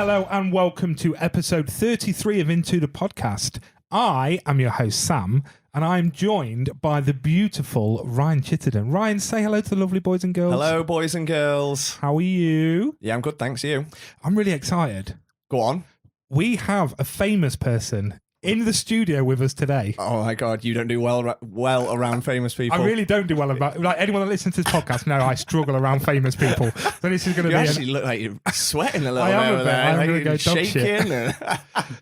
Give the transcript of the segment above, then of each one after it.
Hello and welcome to episode 33 of Into the Podcast. I am your host, Sam, and I'm joined by the beautiful Ryan Chittenden. Ryan, say hello to the lovely boys and girls. Hello, boys and girls. How are you? Yeah, I'm good, thanks. You? I'm really excited. Go on. We have a famous person in the studio with us today. Oh my God, you don't do well around famous people. I really don't do well about like anyone that listens to this podcast. No, I struggle around famous people. So this is going to be. You actually look like you're sweating a little. I am a bit. I'm like going to go dog shaking. shit.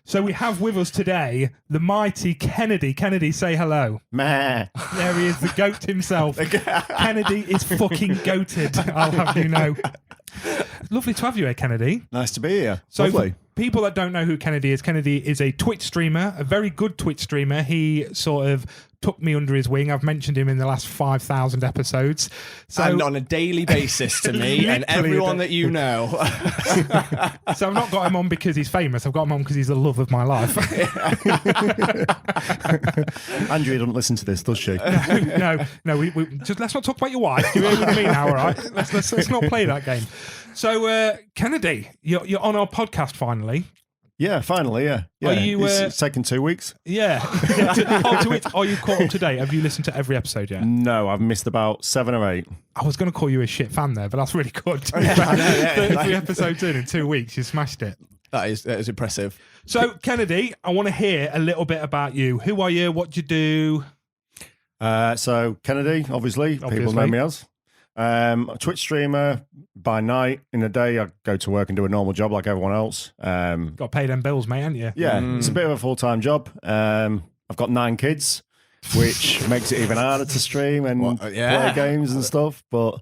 So we have with us today the mighty Kennedy. Kennedy, say hello. Meh. There he is, the goat himself. Kennedy is fucking goated. I'll have you know. Lovely to have you here, Kennedy. Nice to be here. So Lovely. for people that don't know who Kennedy is a Twitch streamer, a very good Twitch streamer. He sort of took me under his wing. I've mentioned him in the last 5,000 episodes. So, and on a daily basis to me and everyone that you know. So I've not got him on because he's famous. I've got him on because he's the love of my life. Andrea doesn't listen to this, does she? No. We just let's not talk about your wife. You're here with me now, all right? Let's not play that game. So, Kennedy, you're on our podcast finally. Yeah, finally, yeah. Are you, it's taken 2 weeks. Yeah. Are you caught up to date? Have you listened to every episode yet? No, I've missed about 7 or 8. I was going to call you a shit fan there, but that's really good. I know, yeah. 33 episodes in 2 weeks, you smashed it. That is impressive. So, Kennedy, I want to hear a little bit about you. Who are you? What do you do? So, Kennedy, obviously, people know me as. A Twitch streamer by night. In the day, I go to work and do a normal job like everyone else. Got to pay them bills, mate, haven't you? Yeah, It's a bit of a full-time job. I've got 9 kids, which makes it even harder to stream and play games and stuff. But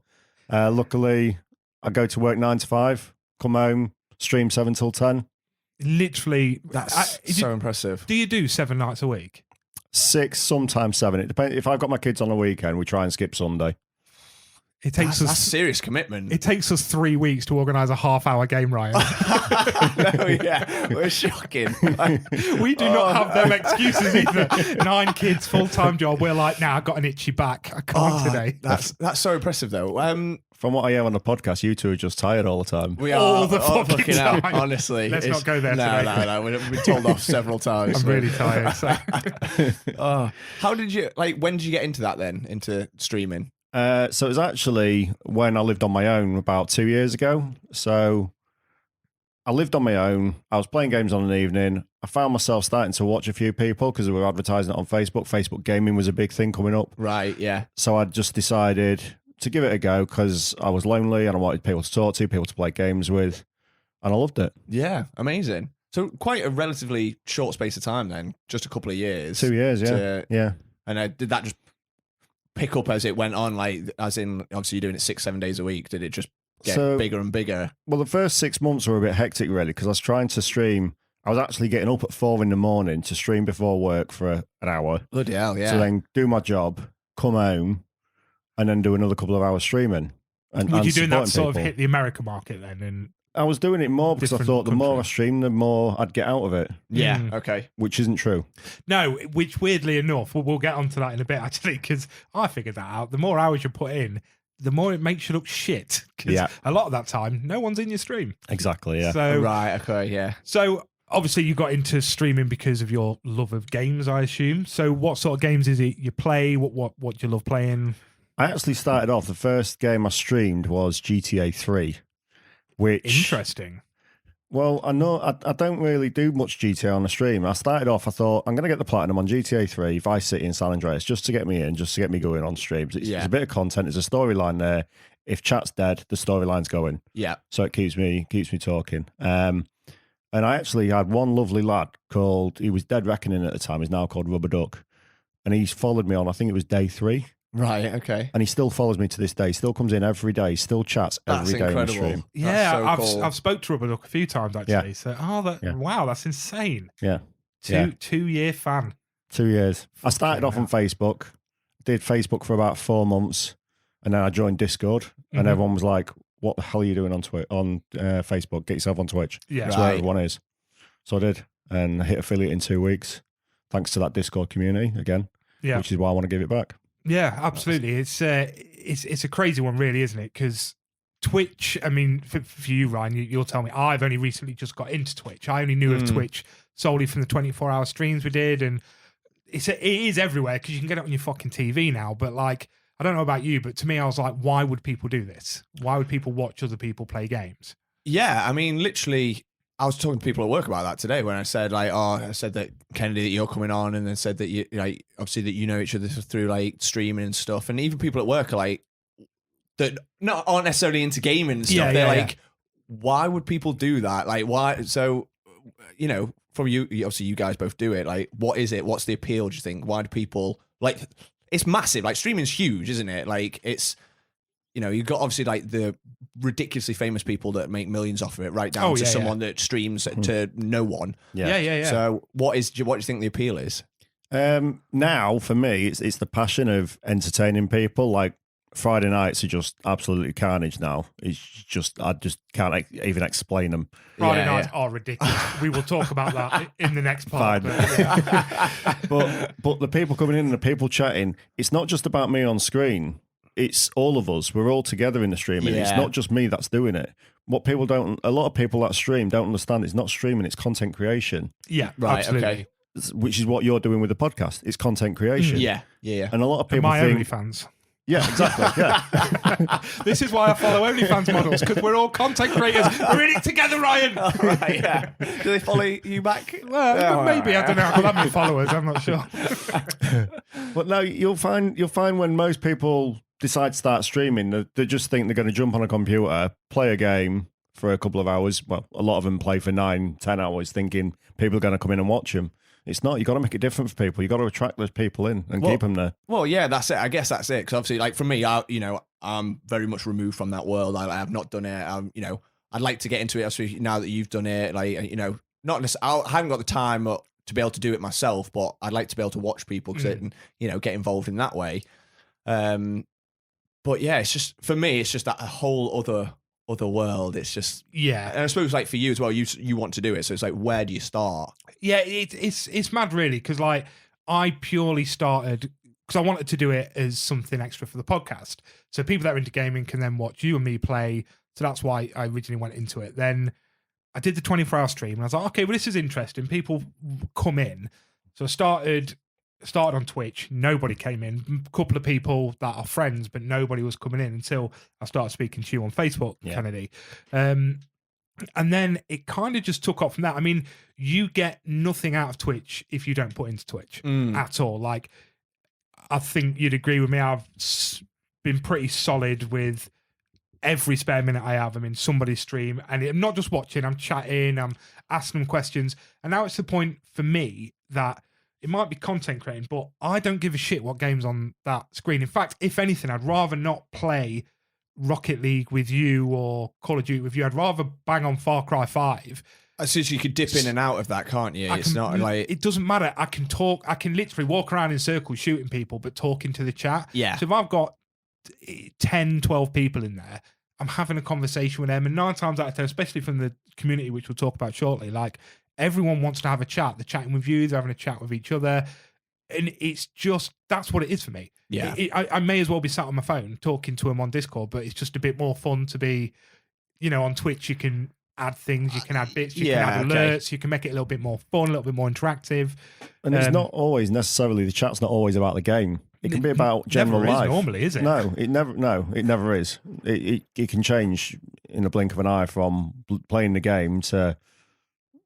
luckily, I go to work 9 to 5, come home, stream 7 till 10. Literally. That's so impressive. Do you do 7 nights a week? 6, sometimes 7. It depends. If I've got my kids on a weekend, we try and skip Sunday. It takes That's serious commitment. It takes us 3 weeks to organise a half-hour game, Ryan. No, yeah, we're shocking. We do not have them excuses either. 9 kids, full-time job. We're like, nah, I got an itchy back. I can't today. That's so impressive, though. From what I hear on the podcast, you two are just tired all the time. We are all the fucking hell, time. honestly. Let's not go there today. No. We've been told off several times. I'm really tired. So. How did you, when did you get into that then, into streaming? So it was actually when I lived on my own about 2 years ago. So I lived on my own. I was playing games on an evening. I found myself starting to watch a few people because we were advertising it on Facebook. Facebook gaming was a big thing coming up. Right, yeah. So I just decided to give it a go because I was lonely and I wanted people to talk to, people to play games with. And I loved it. Yeah, amazing. So quite a relatively short space of time then, just a couple of years. 2 years, yeah. Yeah. And did that just pick up as it went on, like as in obviously you're doing it 6-7 days a week? Did it just get bigger and bigger? Well, the first 6 months were a bit hectic really because I was trying to stream. I was actually getting up at 4 a.m. to stream before work for an hour. Bloody hell, yeah. So then do my job, come home, and then do another couple of hours streaming. And Were you doing that sort people. of hit the America market then? And I was doing it more because I thought the more I streamed, the more I'd get out of it. Yeah, okay. Which isn't true. No, which weirdly enough, we'll get onto that in a bit actually, because I figured that out. The more hours you put in, the more it makes you look shit. Because a lot of that time, no one's in your stream. Exactly, yeah. So, right, okay, yeah. So obviously you got into streaming because of your love of games, I assume. So what sort of games is it you play? What do you love playing? I actually started off, the first game I streamed was GTA 3. Which interesting. Well, I know I don't really do much GTA on the stream. I started off, I thought I'm going to get the platinum on GTA 3, Vice City, and San Andreas just to get me in, just to get me going on streams. It's a bit of content. There's a storyline there. If chat's dead, the storyline's going. Yeah. So it keeps me talking. And I actually had one lovely lad he was Dead Reckoning at the time. He's now called Rubber Duck, and he's followed me on. I think it was day 3. Right, okay. And he still follows me to this day. Still comes in every day. Still chats every day on the stream. Yeah, so cool. I've spoke to Rubber Duck a few times actually. Yeah. So, wow, that's insane. Yeah. 2-year fan. 2 years. I started off on Facebook. Did Facebook for about 4 months, and then I joined Discord, and everyone was like, "What the hell are you doing on Facebook? Get yourself on Twitch." Yeah, that's where everyone is. So I did, and I hit affiliate in 2 weeks, thanks to that Discord community again. Yeah, which is why I want to give it back. Yeah, absolutely. It's a crazy one, really, isn't it? Because Twitch, I mean, for you, Ryan, you'll tell me, I've only recently just got into Twitch. I only knew of Twitch solely from the 24-hour streams we did, and it is everywhere because you can get it on your fucking TV now. But like, I don't know about you, but to me, I was like, why would people do this? Why would people watch other people play games? Yeah, I mean, literally, I was talking to people at work about that today when I said like, I said that Kennedy, that you're coming on, and then said that you like, obviously that you know each other through like streaming and stuff, and even people at work are like, that aren't necessarily into gaming and stuff. They're like, why would people do that? Like, why? So, you know, from you, obviously you guys both do it. Like, what is it? What's the appeal, do you think? Why do people, like, it's massive. Like, streaming's huge, isn't it? Like, it's, you know, you've got obviously like the ridiculously famous people that make millions off of it, right down to someone that streams to no one. Yeah. So what do you think the appeal is? Now, for me, it's the passion of entertaining people. Like, Friday nights are just absolutely carnage now. It's just, I just can't even explain them. Friday nights are ridiculous. We will talk about that in the next part. But the people coming in and the people chatting, it's not just about me on screen. It's all of us. We're all together in the streaming. It's not just me that's doing it. What people a lot of people that stream don't understand, it's not streaming, it's content creation. Yeah, right, absolutely. Okay. Which is what you're doing with the podcast. It's content creation. Yeah. And a lot of people my think... OnlyFans. Yeah, exactly. Yeah. This is why I follow OnlyFans models, because we're all content creators. We're in it together, Ryan. Right, yeah. Do they follow you back? Well, maybe. I don't know. I'll have many followers. I'm not sure. But no, you'll find when most people decide to start streaming, they just think they're going to jump on a computer, play a game for a couple of hours. Well, a lot of them play for 9-10 hours, thinking people are going to come in and watch them. It's not. You got to make it different for people. You got to attract those people in and keep them there. Well, yeah, that's it. I guess that's it. Because obviously, like for me, I'm very much removed from that world. I have not done it. I'd like to get into it. Obviously, now that you've done it, like not necessarily. I haven't got the time to be able to do it myself, but I'd like to be able to watch people because get involved in that way. But yeah, it's just for me, it's just that a whole other world. It's just and I suppose like for you as well, you want to do it, so it's like, where do you start? Yeah, it's mad really, because like I purely started because I wanted to do it as something extra for the podcast, so people that are into gaming can then watch you and me play. So that's why I originally went into it. Then I did the 24-hour stream and I was like, okay, well, this is interesting, people come in. So I started on Twitch, nobody came in. A couple of people that are friends, but nobody was coming in until I started speaking to you on Facebook, Kennedy. And then it kind of just took off from that. I mean, you get nothing out of Twitch if you don't put into Twitch at all. Like, I think you'd agree with me. I've been pretty solid with every spare minute I have. I'm in somebody's stream, and I'm not just watching, I'm chatting, I'm asking them questions. And now it's the point for me that it might be content creating, but I don't give a shit what game's on that screen. In fact, if anything, I'd rather not play Rocket League with you or Call of Duty with you. I'd rather bang on Far Cry 5. So you could dip in and out of that, can't you? It's not like... It doesn't matter. I can talk. I can literally walk around in circles shooting people, but talking to the chat. Yeah. So if I've got 10, 12 people in there, I'm having a conversation with them. And 9 times out of 10, especially from the community, which we'll talk about shortly, like everyone wants to have a chat. They're chatting with you. They're having a chat with each other. And it's just, that's what it is for me. Yeah. I may as well be sat on my phone talking to them on Discord, but it's just a bit more fun to be, on Twitch. You can add things, you can add bits, you can add alerts, you can make it a little bit more fun, a little bit more interactive. And it's not always necessarily, the chat's not always about the game. It can be about general life. life. Normally, is it? No, it never is. It can change in a blink of an eye from playing the game to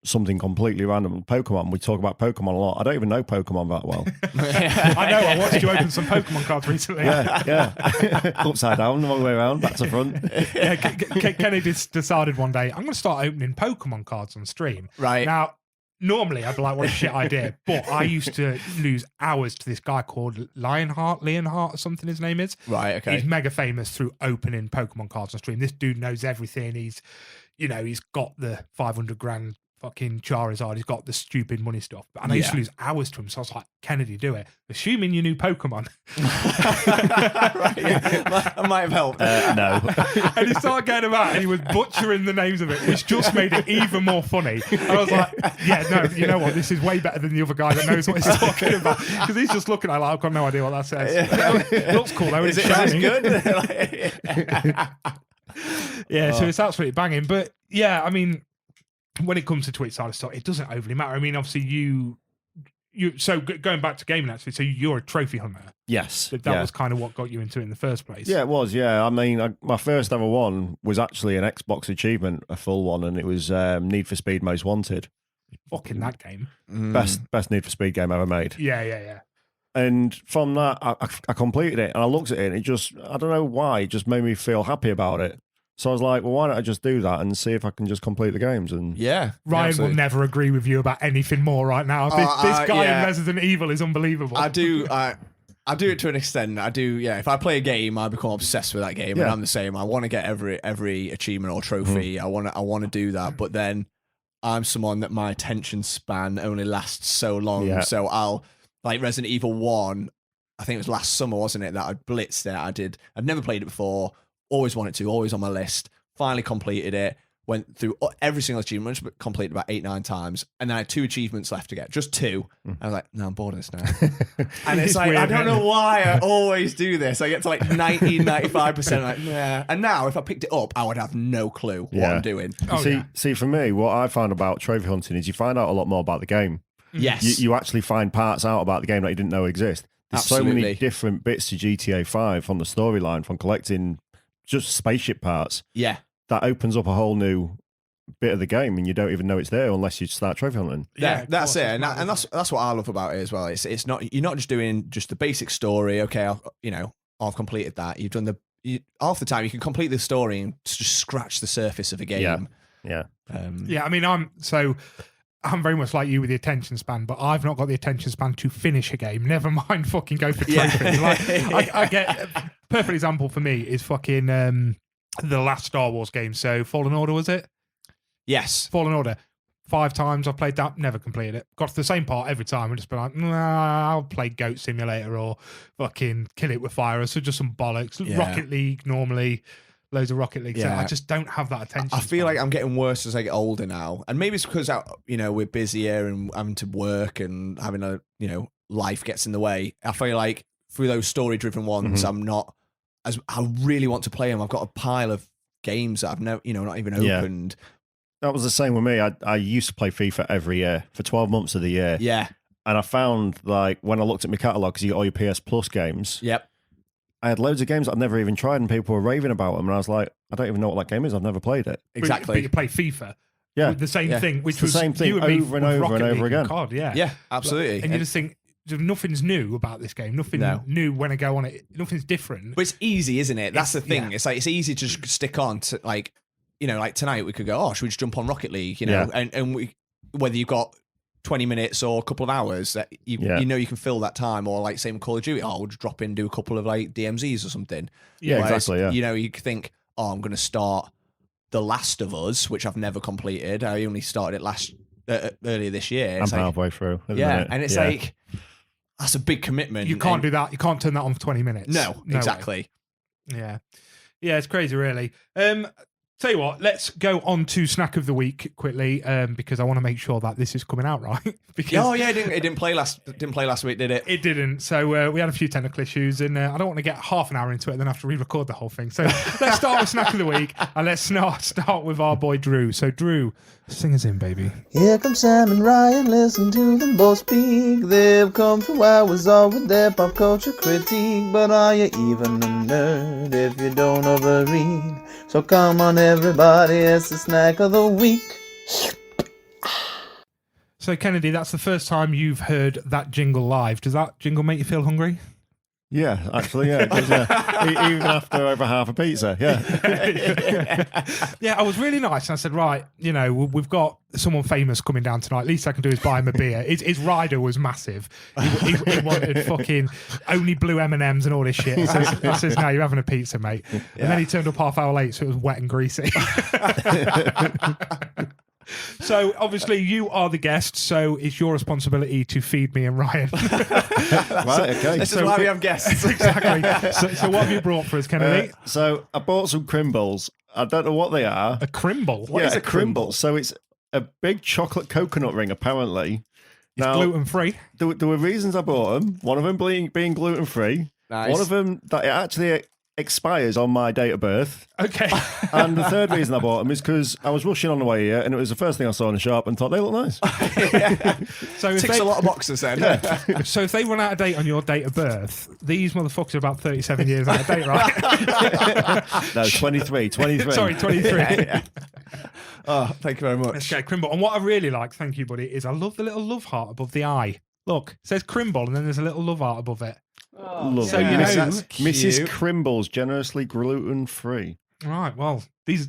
something completely random. Pokemon, we talk about Pokemon a lot. I don't even know Pokemon that well. I know, I watched you open some Pokemon cards recently. Yeah. Upside down, the wrong way around, back to front. Kenny decided one day, I'm going to start opening Pokemon cards on stream. Right. Now, normally I'd be like, what a shit idea. But I used to lose hours to this guy called Leonhardt or something his name is. Right, okay. He's mega famous through opening Pokemon cards on stream. This dude knows everything. He's got the 500 grand fucking Charizard. He's got the stupid money stuff. And I used to lose hours to him. So I was like, Kennedy, do it. Assuming you knew Pokemon. Right, yeah. That might have helped. No. And he started getting him out and he was butchering the names of it, which just made it even more funny. And I was like, yeah, no, you know what? This is way better than the other guy that knows what he's talking about. Because he's just looking at it like, I've got no idea what that says. It looks cool though. Is it shiny. good? Yeah, so it's absolutely banging. But yeah, I mean, when it comes to Twitch side of stuff, it doesn't overly matter. I mean, obviously going back to gaming actually, so you're a trophy hunter. Yes. That was kind of what got you into it in the first place. Yeah, it was. Yeah, I mean, my first ever one was actually an Xbox achievement, a full one, and it was Need for Speed Most Wanted. Fucking that game. Best Need for Speed game ever made. Yeah. And from that, I completed it, and I looked at it, and it just, I don't know why, it just made me feel happy about it. So I was like, well, why don't I just do that and see if I can just complete the games? And Yeah. Ryan absolutely. will never agree with you about anything more right now. This guy in Resident Evil is unbelievable. I do it to an extent. I do, yeah. If I play a game, I become obsessed with that game, and I'm the same. I want to get every achievement or trophy. I want to do that, but then I'm someone that my attention span only lasts so long. Yeah. So I'll like Resident Evil 1. I think it was last summer, wasn't it? That I blitzed it. I'd never played it before. Always wanted to. Always on my list. Finally completed it. Went through every single achievement, but completed about 8-9 times, and then I had 2 achievements left to get, just 2. I was like, no, I'm bored of this now. And it's like, weird, I don't know why I always do this. I get to like 90-95%, like, yeah. And now, if I picked it up, I would have no clue what I'm doing. See, for me, what I find about trophy hunting is you find out a lot more about the game. Yes. You actually find parts out about the game that you didn't know exist. There's so many different bits to GTA 5 from the storyline, from collecting just spaceship parts. Yeah. That opens up a whole new bit of the game, and you don't even know it's there unless you start trophy hunting. Yeah, that's it, and that's what I love about it as well. It's not, you're not just doing just the basic story. Okay, I've completed that. You've done half the time you can complete the story and just scratch the surface of a game. Yeah. I mean, I'm very much like you with the attention span, but I've not got the attention span to finish a game. Never mind fucking go for trophies. Like, I get a perfect example for me is fucking the last Star Wars game. So Fallen Order, was it? Yes. Fallen Order. 5 times I've played that, never completed it. Got to the same part every time and just been like, nah, I'll play Goat Simulator or fucking Kill It With Fire. So just some bollocks. Yeah. Rocket League normally. Loads of Rocket League. So I just don't have that attention. I feel like I'm getting worse as I get older now, and maybe it's because we're busier and having to work and having a life gets in the way. I feel like through those story-driven ones, I'm not as I really want to play them. I've got a pile of games that I've never not even opened. That was the same with me. I used to play FIFA every year for 12 months of the year. Yeah, and I found like when I looked at my catalogue, because you got all your PS Plus games. Yep. I had loads of games I've never even tried, and people were raving about them. And I was like, I don't even know what that game is. I've never played it. Exactly. But you play FIFA. Yeah. With the same thing, which It's was the same thing you and me over and with over Rocket and over League again. COD, Yeah, absolutely. And you just think nothing's new about this game. Nothing new when I go on it. Nothing's different. But it's easy, isn't it? That's the thing. Yeah. It's like it's easy to just stick on to like tonight we could go, oh, should we just jump on Rocket League? And we, whether you've got 20 minutes or a couple of hours, that you can fill that time, or like same Call of Duty, we'll just drop in, do a couple of like DMZs or something. Yeah, Whereas, exactly. Yeah. You think, oh, I'm going to start The Last of Us, which I've never completed. I only started it earlier this year. I'm halfway through. And it's like, that's a big commitment. You can't do that. You can't turn that on for 20 minutes. No exactly. Way. Yeah, it's crazy, really. Tell you what, let's go on to Snack of the Week quickly, because I want to make sure that this is coming out right. Because it didn't play last week, did it? It didn't. So we had a few technical issues, and I don't want to get half an hour into it and then have to re-record the whole thing. So let's start with Snack of the Week, and let's start with our boy Drew. So Drew, sing us in, baby. Here come Sam and Ryan, listen to them both speak. They've come 2 hours all with their pop culture critique. But are you even a nerd if you don't overread? So come on everybody, it's the Snack of the Week. So Kennedy, that's the first time you've heard that jingle live. Does that jingle make you feel hungry? Yeah, actually, yeah. 'Cause, even after over half a pizza, Yeah, I was really nice. And I said, right, we've got someone famous coming down tonight. Least I can do is buy him a beer. His rider was massive. He wanted fucking only blue M&Ms and all this shit. So he says, no, you're having a pizza, mate. And then he turned up half hour late, so it was wet and greasy. So obviously you are the guest, so it's your responsibility to feed me and Ryan. Right, okay. This is why we have guests. Exactly. So what have you brought for us, Kennedy? So I bought some Crimbles. I don't know what they are. A crimble. What is a Crimble? So it's a big chocolate coconut ring, apparently. It's gluten free. There were reasons I bought them. One of them being gluten free. Nice. One of them that it actually expires on my date of birth. Okay. And the third reason I bought them is because I was rushing on the way here, and it was the first thing I saw in the shop, and thought they look nice. So if Ticks a lot of boxes then. So if they run out of date on your date of birth, these motherfuckers are about 37 years out of date, right? No, 23. Sorry, 23. Oh, thank you very much. Okay, Crimble. And what I really like, thank you, buddy, is I love the little love heart above the eye. Look, it says Crimble, and then there's a little love heart above it. Lovely. So you know, That's cute. Mrs. Crimble's generously gluten-free. right? Well, these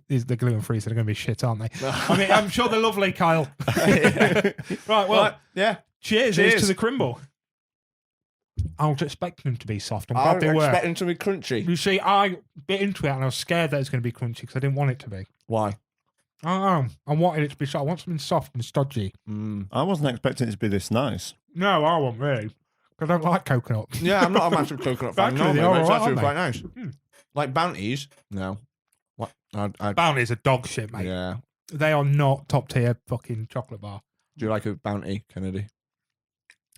they're gluten free, so they're going to be shit, aren't they? I mean, I'm sure they're lovely, Kyle. Right. Well, Right, yeah. cheers. Here's to the Crimble. I was expecting them to be soft. I'm glad I'm they were. expecting to be crunchy. You see, I bit into it and I was scared that it was going to be crunchy because I didn't want it to be. Why? I wanted it to be soft. I want something soft and stodgy. I wasn't expecting it to be this nice. No, I won't really. Because I don't like coconut. Yeah, I'm not a massive coconut fan. Actually, No, they mate, are but it's alright, actually aren't quite nice. Like Bounties? No. What? Bounty's a dog shit, mate. Yeah. They are not top tier fucking chocolate bar. Do you like a Bounty, Kennedy?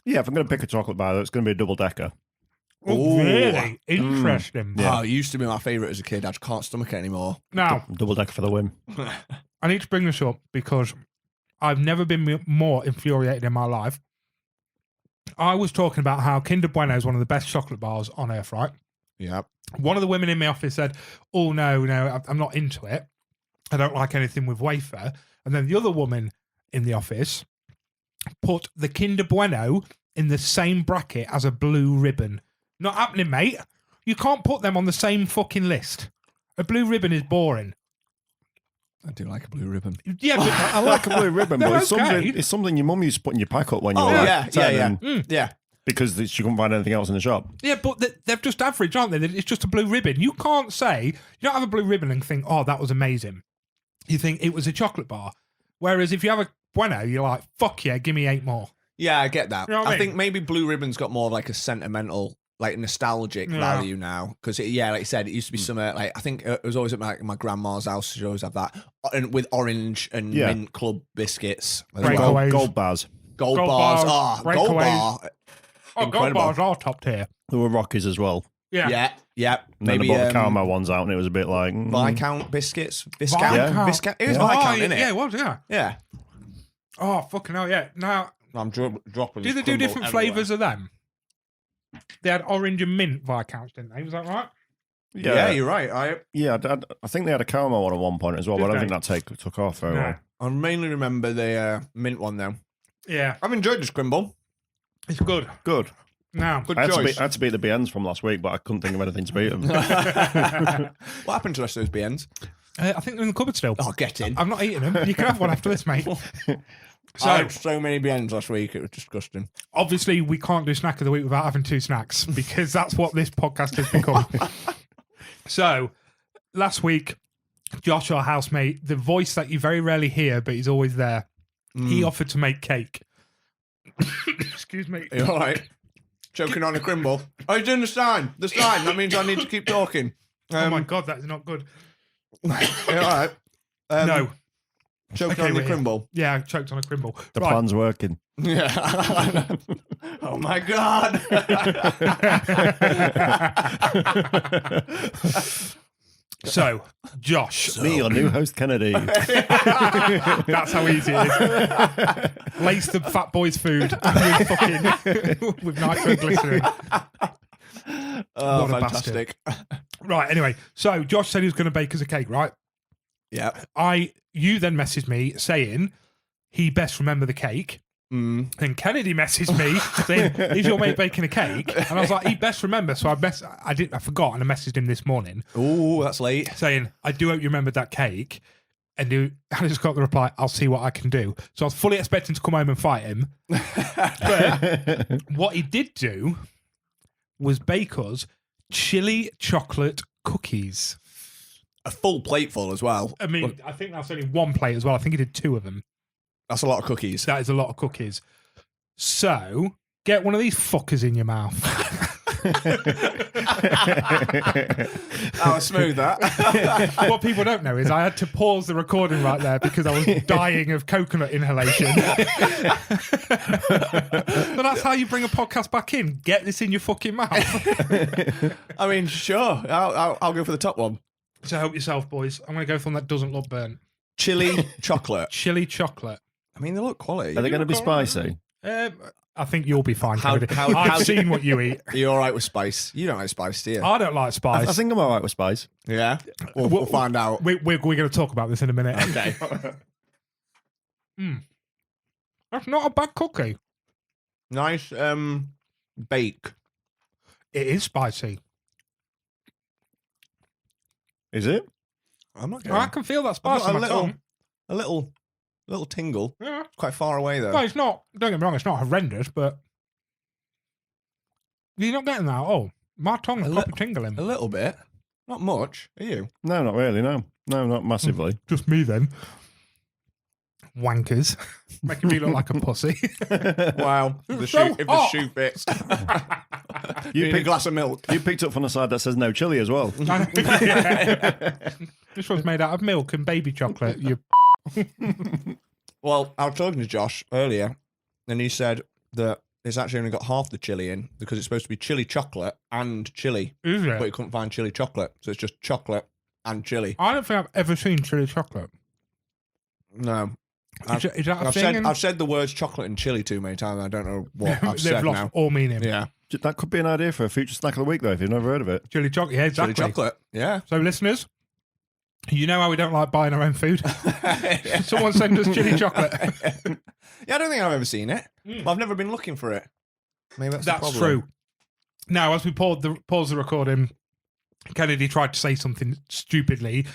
Yeah, if I'm going to pick a chocolate bar, it's going to be a double decker. Oh, Ooh. really? Interesting. Yeah. Oh, it used to be my favourite as a kid. I just can't stomach it anymore. Now, Double decker for the win. I need to bring this up because I've never been more infuriated in my life. I was talking about how Kinder Bueno is one of the best chocolate bars on earth, right? Yeah. One of the women in my office said, oh, no, I'm not into it. I don't like anything with wafer. And then the other woman in the office put the Kinder Bueno in the same bracket as a blue ribbon. Not happening, mate. You can't put them on the same fucking list. A blue ribbon is boring. I do like a blue ribbon. Yeah, but I like a blue ribbon, They're but it's okay. something your mum used to put in your pack up when you Oh, were yeah, like 10 yeah, and- yeah. because she couldn't find anything else in the shop. Yeah, but they're just average, aren't they? It's just a blue ribbon. You can't say, you don't have a blue ribbon and think, oh, that was amazing. You think it was a chocolate bar. Whereas if you have a Bueno, you're like, fuck yeah, give me 8 more. Yeah, I get that. You know what I I mean? think maybe blue ribbon's got more of like a sentimental, like nostalgic Yeah. value now. Because, yeah, like you said, it used to be summer. Like, I think it was always at my grandma's house. She'd always have that. And with orange and Yeah. mint club biscuits. As Breakaway. well. Gold bars. Gold Gold bars. bars, Oh, gold breakaways. bar. Oh, gold Incredible. bars are top tier. There were Rockies as well. Yeah. Yeah. And then Maybe they bought the caramel ones out, and it was a bit like Viscount biscuits. Viscount. Viscount. Viscount. It was Yeah. Viscount, yeah, innit? yeah, it was, yeah. Yeah. Oh, fucking hell, yeah. Now, I'm dropping do this they do crumble different everywhere. flavours of them? They had orange and mint Viscounts, didn't they? Was that right? Yeah, you're right. I think they had a caramel one at one point as well, but I don't Did think that took off very No. well. I mainly remember the mint one, though. Yeah, I've enjoyed this Crimble. it's good. Good. Now, Good I choice. had to beat the BNs from last week, but I couldn't think of anything to beat them. What happened to the rest of those BNs? I think they're in the cupboard still. Oh, get in. I'm not eating them. You can have one after this, mate. So, I So, had so many BNs last week, it was disgusting. obviously, we can't do snack of the week without having 2 snacks because that's what this podcast has become. So, last week, Josh, our housemate, the voice that you very rarely hear, but he's always there, he offered to make cake. Excuse me. Are you all right? Choking on a Crimble. Oh, he's doing the sign. The sign. That means I need to keep talking. Oh my God, that's not good. Are you all right? No. Choking Okay, on the we're here. Crimble. Yeah, I choked on a Crimble. The Right. plan's working. Yeah. Oh my God. So, Josh. Me, your new host, Kennedy. That's how easy it is. Lace the fat boy's food with fucking with nitroglycerin. Oh, What a fantastic. Right, anyway. So Josh said he was going to bake us a cake, right? Yeah. You then messaged me saying he best remember the cake. Then Kennedy messaged me saying, "Is your mate baking a cake?" And I was like, "He best remember." So I forgot, and I messaged him this morning Oh, that's late. saying, "I do hope you remembered that cake." And I just got the reply, "I'll see what I can do." So I was fully expecting to come home and fight him. But what he did do was bake us chili chocolate cookies. A full plateful as well. I mean, I think that's only 1 plate as well. I think he did 2 of them. That's a lot of cookies. That is a lot of cookies. So get one of these fuckers in your mouth. That was smooth, that. What people don't know is I had to pause the recording right there because I was dying of coconut inhalation. But that's how you bring a podcast back in. Get this in your fucking mouth. I mean, sure. I'll go for the top one. So help yourself, boys. I'm going to go for one that doesn't look burnt. Chili chocolate. Chili chocolate. I mean, they look quality. Are they going to be spicy? I think you'll be fine. How- Kennedy. how- I've how- seen what you eat. Are you all right with spice? You don't like spice, do you? I don't like spice. I think I'm all right with spice. Yeah? We'll find out. We're going to talk about this in a minute. Okay. That's not a bad cookie. Nice bake. It is spicy. Is it? I'm not I can feel that spice on my tongue. a little tingle. Yeah. Quite far away though. Well, it's not. Don't get me wrong. It's not horrendous, but you're not getting that. Oh, my tongue is proper tingling. A little bit. Not much. Are you? No, not really. No, not massively. Just me then. Wankers, making me look like a pussy. Wow. If the so hot. shoe fits. You Need a picked glass of milk. You picked up from the side that says no chili as well. This one's made out of milk and baby chocolate. You. Well, I was talking to Josh earlier, and he said that it's actually only got half the chili in because it's supposed to be chili chocolate and chili, Is it? but you couldn't find chili chocolate, so it's just chocolate and chili. I don't think I've ever seen chili chocolate. No. Is that a thing? I've said the words chocolate and chili too many times. I don't know what I've They've said lost now. all meaning. Yeah. That could be an idea for a future snack of the week, though, if you've never heard of it. Chili chocolate. Yeah, exactly. Chili chocolate. Yeah. So, listeners, you know how we don't like buying our own food. Someone send us chili chocolate. Yeah, I don't think I've ever seen it. But I've never been looking for it. Maybe that's the That's problem. true. Now, as we pause the recording, Kennedy tried to say something stupidly.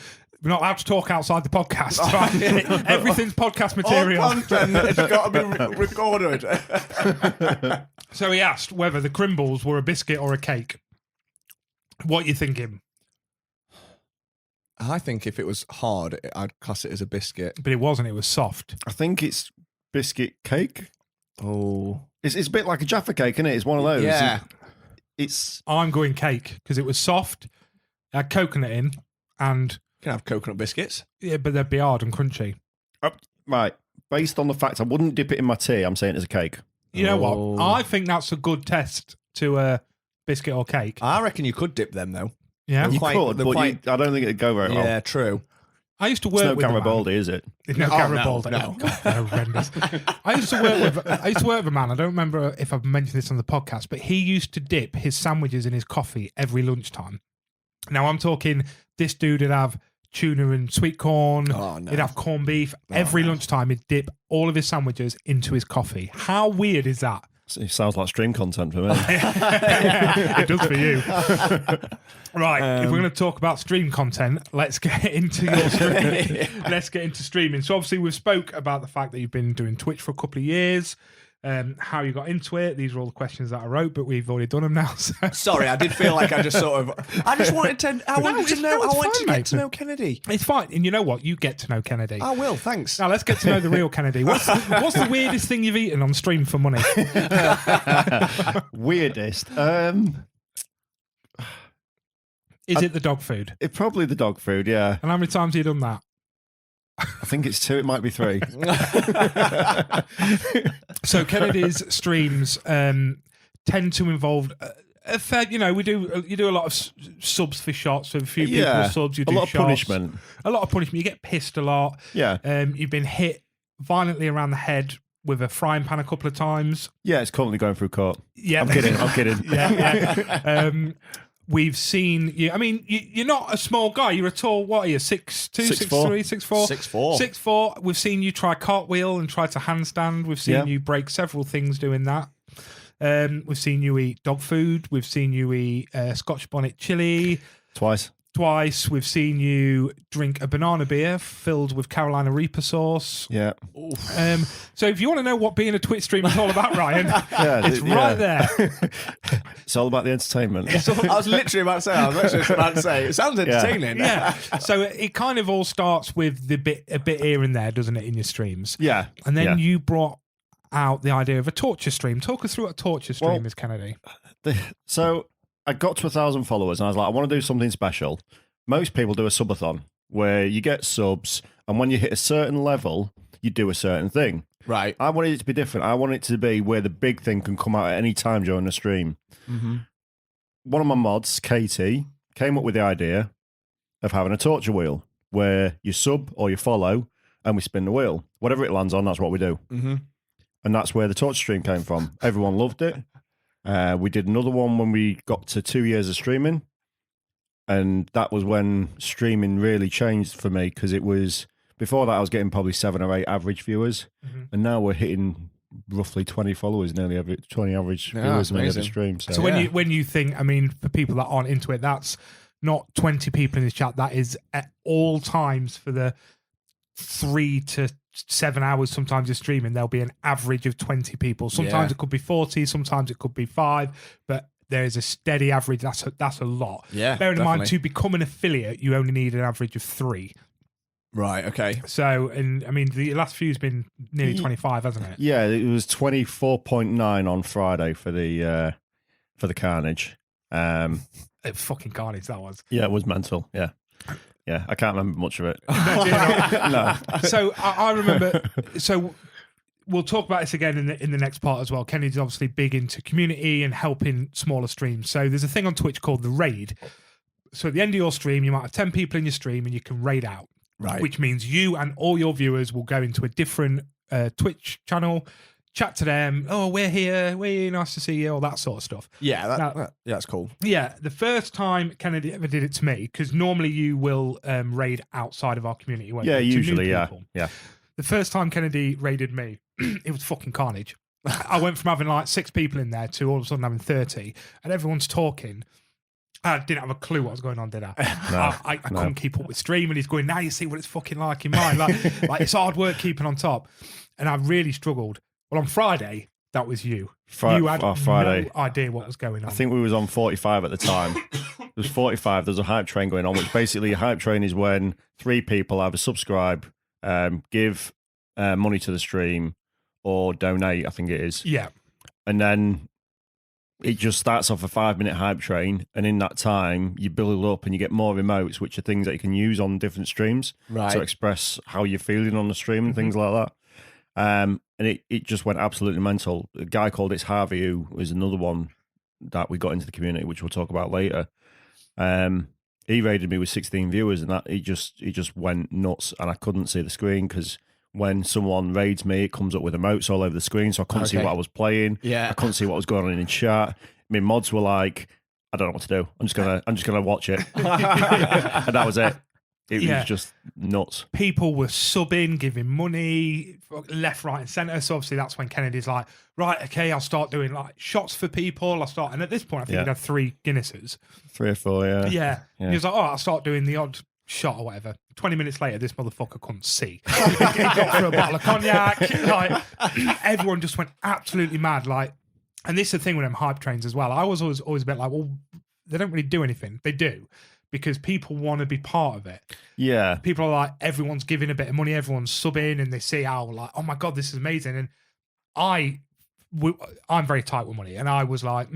We're not allowed to talk outside the podcast. Right? Everything's podcast material. All content has got to be recorded. So he asked whether the Crimbles were a biscuit or a cake. What are you thinking? I think if it was hard, I'd class it as a biscuit. But it wasn't. It was soft. I think it's biscuit cake. Oh. It's a bit like a Jaffa cake, isn't it? It's one of those. Yeah. It's I'm going cake because it was soft. It had coconut in, and You can have coconut biscuits. yeah, but they'd be hard and crunchy. right. Based on the fact I wouldn't dip it in my tea, I'm saying it's a cake. You know Oh. what? I think that's a good test to a biscuit or cake. I reckon you could dip them, though. Yeah. They're You quite- could, they're but quite- I don't think it'd go very well. Yeah, true. I used to It's work no with a man. Garibaldi, is it? No, Oh, Garibaldi. no. Oh, God, they're horrendous. I used to work with a man. I don't remember if I've mentioned this on the podcast, but he used to dip his sandwiches in his coffee every lunchtime. Now I'm talking. This dude would have tuna and sweet corn. Oh, no. He'd have corned beef. Every lunchtime, he'd dip all of his sandwiches into his coffee. How weird is that? It sounds like stream content for me. It does for you. Right, if we're going to talk about stream content, let's get into your streaming. Let's get into streaming. So obviously we've spoke about the fact that you've been doing Twitch for a couple of years, how you got into it. These are all the questions that I wrote, but we've already done them now. So. Sorry, I did feel like I just sort of. I just wanted to. I wanted to know. I it's wanted fine, to get mate. to know Kennedy. It's fine. And you know what? You get to know Kennedy. I will. Thanks. Now let's get to know the real Kennedy. What's the weirdest thing you've eaten on stream for money? Weirdest. Is it the dog food? It probably the dog food, yeah. And how many times have you done that? I think it's 2, it might be 3. So Kennedy's streams tend to involve a fair, you do a lot of subs for shots. So a few people Yeah, subs, you a do lot of shots. punishment. A lot of punishment. You get pissed a lot. Yeah. You've been hit violently around the head with a frying pan a couple of times. Yeah, it's currently going through court. Yeah, I'm kidding. yeah. We've seen you. I mean, you're not a small guy. You're a tall. What are you? 6'2", 6'3", 6'4", 6'4". 6'4". We've seen you try cartwheel and try to handstand. We've seen Yeah. you break several things doing that. We've seen you eat dog food. We've seen you eat Scotch bonnet chili Twice. twice. We've seen you drink a banana beer filled with Carolina Reaper sauce. Yeah. So if you want to know what being a Twitch streamer is all about, Ryan, Yeah, it's right there. It's all about the entertainment. I was literally about to say. It sounds entertaining. Yeah. So it kind of all starts with a bit here and there, doesn't it, in your streams? Yeah. And then yeah. you brought out the idea of a torture stream. Talk us through what a torture stream Well, is, Kennedy. So I got to 1,000 followers and I was like, I want to do something special. Most people do a subathon where you get subs, and when you hit a certain level, you do a certain thing. Right. I wanted it to be different. I wanted it to be where the big thing can come out at any time during the stream. Mm-hmm. One of my mods, Katie, came up with the idea of having a torture wheel where you sub or you follow and we spin the wheel. Whatever it lands on, that's what we do. Mm-hmm. And that's where the torture stream came from. Everyone loved it. We did another one when we got to 2 years of streaming. And that was when streaming really changed for me, because it was, before that I was getting probably 7 or 8 average viewers. Mm-hmm. And now we're hitting roughly 20 followers, nearly every 20 average viewers in every stream. So when you think, I mean, for people that aren't into it, that's not 20 people in the chat. That is at all times for the 3 to 7 hours sometimes of streaming, there'll be an average of 20 people. Sometimes it could be 40, sometimes it could be 5, but there is a steady average. That's a lot. Yeah, bearing in mind, definitely. to become an affiliate, you only need an average of 3. Right, okay. So, and I mean, the last few's been nearly 25, hasn't it? Yeah, it was 24.9 on Friday for the Carnage. Fucking carnage that was. Yeah, it was mental. Yeah. Yeah, I can't remember much of it. No. So I remember. So we'll talk about this again in the next part as well. Kennedy's obviously big into community and helping smaller streams. So there's a thing on Twitch called the raid. So at the end of your stream, you might have 10 people in your stream, and you can raid out. Right. Which means you and all your viewers will go into a different Twitch channel, chat to them. Oh, we're here. Nice to see you. All that sort of stuff. Yeah, that's cool. Yeah, the first time Kennedy ever did it to me, because normally you will raid outside of our community. Won't Yeah, you, to new usually, yeah. people. Yeah. The first time Kennedy raided me, it was fucking carnage. I went from having like 6 people in there to all of a sudden having 30, and everyone's talking. I didn't have a clue what was going on, did I? I couldn't keep up with stream, and he's going, now you see what it's fucking like in mine. Like it's hard work keeping on top. And I really struggled. Well, on Friday, that was you. You had Friday. no idea what was going on. I think we was on 45 at the time. It was 45. There's a hype train going on, which basically a hype train is when 3 people either subscribe, give money to the stream, or donate, I think it is. Yeah. And then it just starts off a 5-minute hype train, and in that time you build up and you get more emotes, which are things that you can use on different streams to express how you're feeling on the stream and things like that. And it just went absolutely mental. A guy called It's Harvey, who was another one that we got into the community, which we'll talk about later. He raided me with 16 viewers, and that he just went nuts, and I couldn't see the screen because when someone raids me, it comes up with emotes all over the screen, so I couldn't see what I was playing. Yeah, I couldn't see what was going on in chat. My mods were like, I don't know what to do. I'm just gonna watch it, and that was it. It was just nuts. People were subbing, giving money left, right, and centre. So obviously that's when Kennedy's like, right, okay, I'll start doing like shots for people. And at this point, I think he'd had 3 Guinnesses. 3 or 4, yeah. Yeah. He was like, oh, I'll start doing the odd shot or whatever. 20 minutes later, this motherfucker couldn't see. He got through a bottle of cognac. Like, everyone just went absolutely mad. Like, and this is the thing with them hype trains as well. I was always a bit like, well, they don't really do anything. They do, because people want to be part of it. Yeah. People are like, everyone's giving a bit of money, everyone's subbing, and they see how like, oh my God, this is amazing. And I'm very tight with money, and I was like,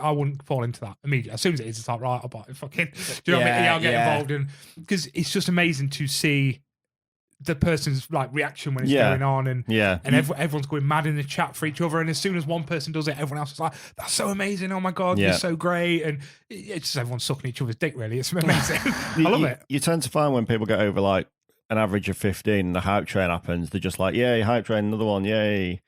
I wouldn't fall into that immediately. As soon as it is, it's like, right, I'll buy it. Fucking, do you know what I mean? Yeah, I'll get involved, and because it's just amazing to see the person's like reaction when it's going on, and everyone's going mad in the chat for each other. And as soon as one person does it, everyone else is like, "That's so amazing! Oh my God, you're so great!" And it's just everyone sucking each other's dick. Really, it's amazing. I love it. You tend to find when people get over like an average of 15, and the hype train happens, they're just like, "Yay, hype train, another one, yay!"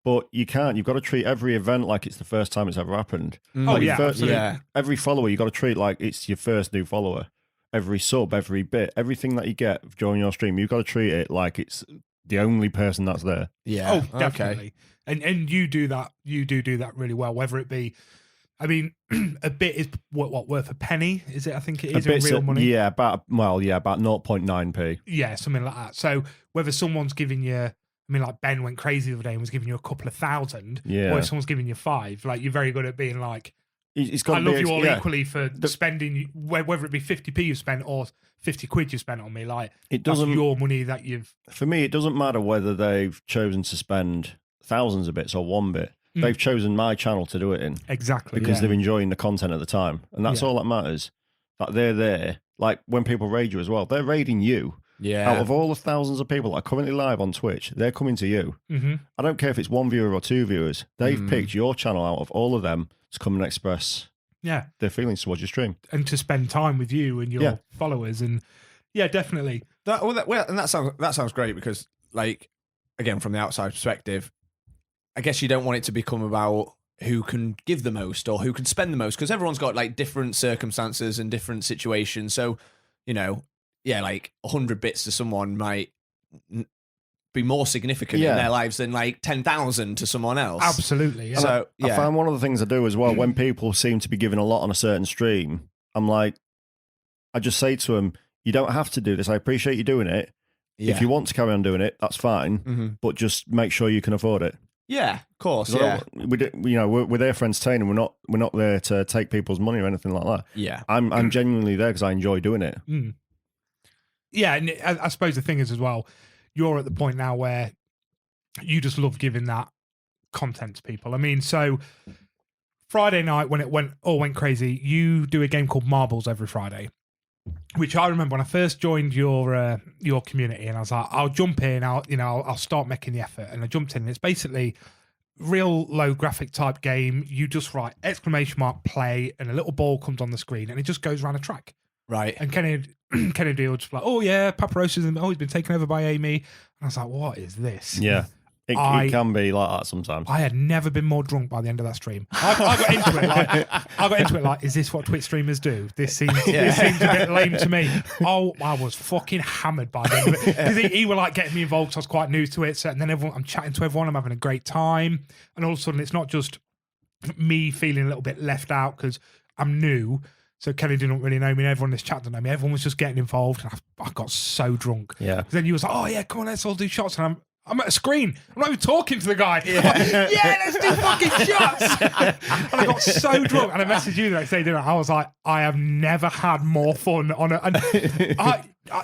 But you can't. You've got to treat every event like it's the first time it's ever happened. Oh like yeah, absolutely. Every follower, you got to treat like it's your first new follower. Every sub, every bit, everything that you get during your stream, you've got to treat it like it's the only person that's there. Yeah. Oh, definitely. Okay. And you do that. You do that really well. Whether it be, I mean, a bit is what worth a penny? Is it? I think it is in real money. Yeah, about 0.9p. Yeah, something like that. So whether someone's giving you, I mean, like Ben went crazy the other day and was giving you a couple of thousand, or if someone's giving you 5, like you're very good at being like, I love you all equally for spending, whether it be 50p you spent or 50 quid you spent on me. Like, it doesn't, that's your money that you've. For me, it doesn't matter whether they've chosen to spend thousands of bits or 1 bit. they've chosen my channel to do it in. Exactly. Because they're enjoying the content at the time. And that's all that matters. That they're there. Like when people raid you as well, they're raiding you. Yeah. Out of all the thousands of people that are currently live on Twitch, they're coming to you. Mm-hmm. I don't care if it's one viewer or two viewers. They've picked your channel out of all of them to come and express their feelings towards your stream. And to spend time with you and your followers. And yeah, definitely. That sounds great because, like, again, from the outside perspective, I guess you don't want it to become about who can give the most or who can spend the most, because everyone's got like different circumstances and different situations. So, you know, like 100 bits to someone might be more significant in their lives than like 10,000 to someone else. Absolutely. Yeah. So I find one of the things I do as well, when people seem to be giving a lot on a certain stream, I'm like, I just say to them, you don't have to do this. I appreciate you doing it. If you want to carry on doing it, that's fine. But just make sure you can afford it. Yeah, of course. Yeah, we're there for entertaining. We're not there to take people's money or anything like that. Yeah, I'm genuinely there because I enjoy doing it. Yeah, and I suppose the thing is as well, you're at the point now where you just love giving that content to people. I mean, so Friday night when it went crazy, you do a game called Marbles every Friday, which I remember when I first joined your community, and I was like, I'll jump in, I'll start making the effort, and I jumped in. And it's basically real low graphic type game. You just write > play, and a little ball comes on the screen, and it just goes around a track. Right. And Kennedy will just be like, oh yeah, Paparosa's he's been taken over by Amy. And I was like, what is this? Yeah. It can be like that sometimes. I had never been more drunk by the end of that stream. I got into it like, is this what Twitch streamers do? This seems a bit lame to me. Oh, I was fucking hammered by the end of it. Because he were like getting me involved, so I was quite new to it. So, and then I'm chatting to everyone, I'm having a great time. And all of a sudden, it's not just me feeling a little bit left out because I'm new. So Kenny didn't really know me, and everyone in this chat didn't know me. Everyone was just getting involved, and I got so drunk. Yeah. Then you was like, oh yeah, come on, let's all do shots. And I'm at a screen. I'm not even talking to the guy. Yeah, let's do fucking shots. And I got so drunk. And I messaged you the next day. I was like, I have never had more fun on it. And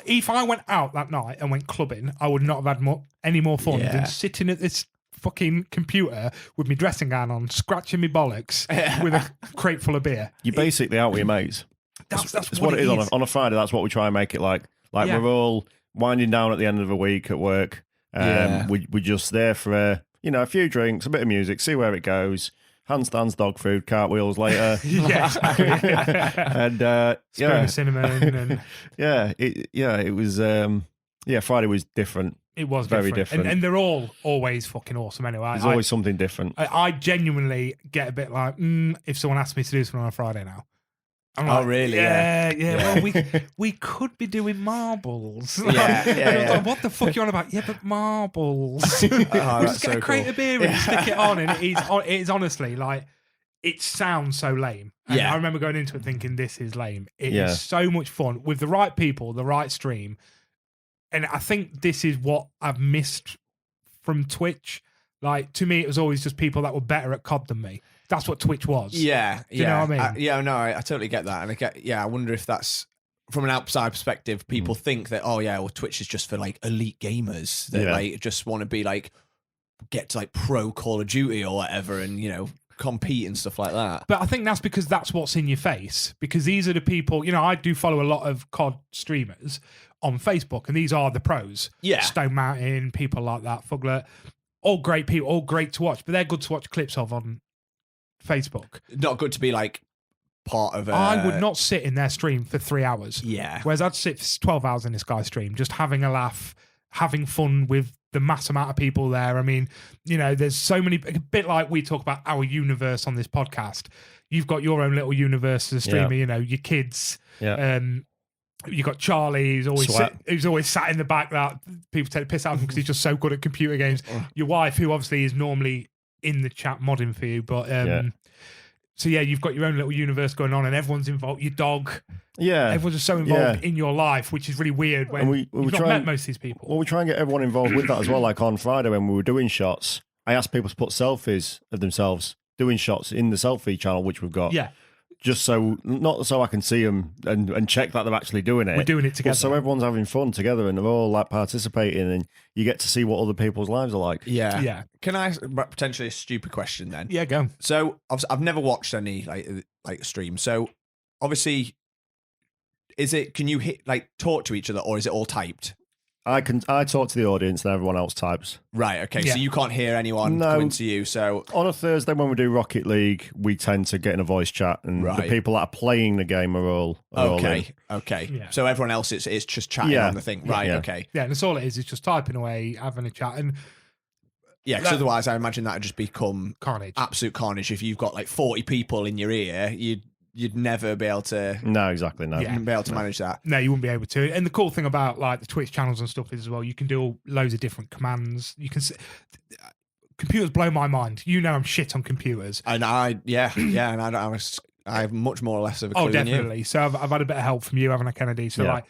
if I went out that night and went clubbing, I would not have had any more fun than sitting at this fucking computer with my dressing gown on, scratching me bollocks with a crate full of beer. You're basically out with your mates. That's what it is. On a Friday, that's what we try and make it like. Like we're all winding down at the end of a week at work. We're just there for a few drinks, a bit of music, see where it goes. Handstands, dog food, cartwheels later. And spoon of cinnamon and it was Friday was different. It was very different. And they're all always fucking awesome anyway. There's always something different. I genuinely get a bit like, if someone asks me to do something on a Friday now. I'm like, really? Yeah. Well, we could be doing marbles. Like, what the fuck are you on about? Yeah, but marbles. Just get a crate of beer and stick it on, and it is honestly like, it sounds so lame. And I remember going into it thinking, this is lame. It is so much fun with the right people, the right stream. And I think this is what I've missed from Twitch. Like, to me, it was always just people that were better at COD than me. That's what Twitch was. Yeah. Do you know what I mean? I totally get that. And I wonder if that's, from an outside perspective, people think that, Twitch is just for like elite gamers that like just want to be like, get to like pro Call of Duty or whatever and, compete and stuff like that. But I think that's because that's what's in your face. Because these are the people, I do follow a lot of COD streamers on Facebook, and these are the pros. Yeah. Stone Mountain, people like that, Fugler. All great people, all great to watch, but they're good to watch clips of on Facebook. Not good to be like part of I would not sit in their stream for 3 hours. Yeah. Whereas I'd sit for 12 hours in this guy's stream, just having a laugh, having fun with the mass amount of people there. I mean, there's so many, a bit like we talk about our universe on this podcast. You've got your own little universe as a streamer, your kids. Yeah. You got Charlie, who's always sat in the back that people take the piss out of him because he's just so good at computer games. Your wife, who obviously is normally in the chat modding for you, but so you've got your own little universe going on, and everyone's involved. Your dog, everyone's just so involved in your life, which is really weird when you've not met most of these people. Well, we try and get everyone involved with that as well. Like on Friday when we were doing shots, I asked people to put selfies of themselves doing shots in the selfie channel, which we've got. Yeah. just so not so I can see them and check that they're actually doing it. We're doing it But together. so everyone's having fun together and they're all like participating, and you get to see what other people's lives are like. Yeah. Yeah. Can I potentially a stupid question then? Yeah, go. So obviously, I've never watched any like streams. So obviously, can you talk to each other, or is it all typed? I talk to the audience and everyone else types. Right. Okay. Yeah. So you can't hear anyone coming to you. So On a Thursday when we do Rocket League, we tend to get in a voice chat, and the Right. people that are playing the game are all in. Okay. Yeah. So everyone else, it's just chatting Yeah. on the thing. Right. Yeah. Okay. Yeah, and that's all it is. It's just typing away, having a chat, and Yeah. Because otherwise, I imagine that would just become carnage. absolute carnage. If you've got like 40 people in your ear, you'd never be able to No, exactly. No. Yeah. manage that. No, you wouldn't be able to. And the cool thing about like the Twitch channels and stuff is as well, you can do loads of different commands. You can. Computers blow my mind. You know, I'm shit on computers. And and I have much more or less of a clue Oh, than you. definitely. So I've had a bit of help from you, haven't I, Kennedy? So Yeah. like,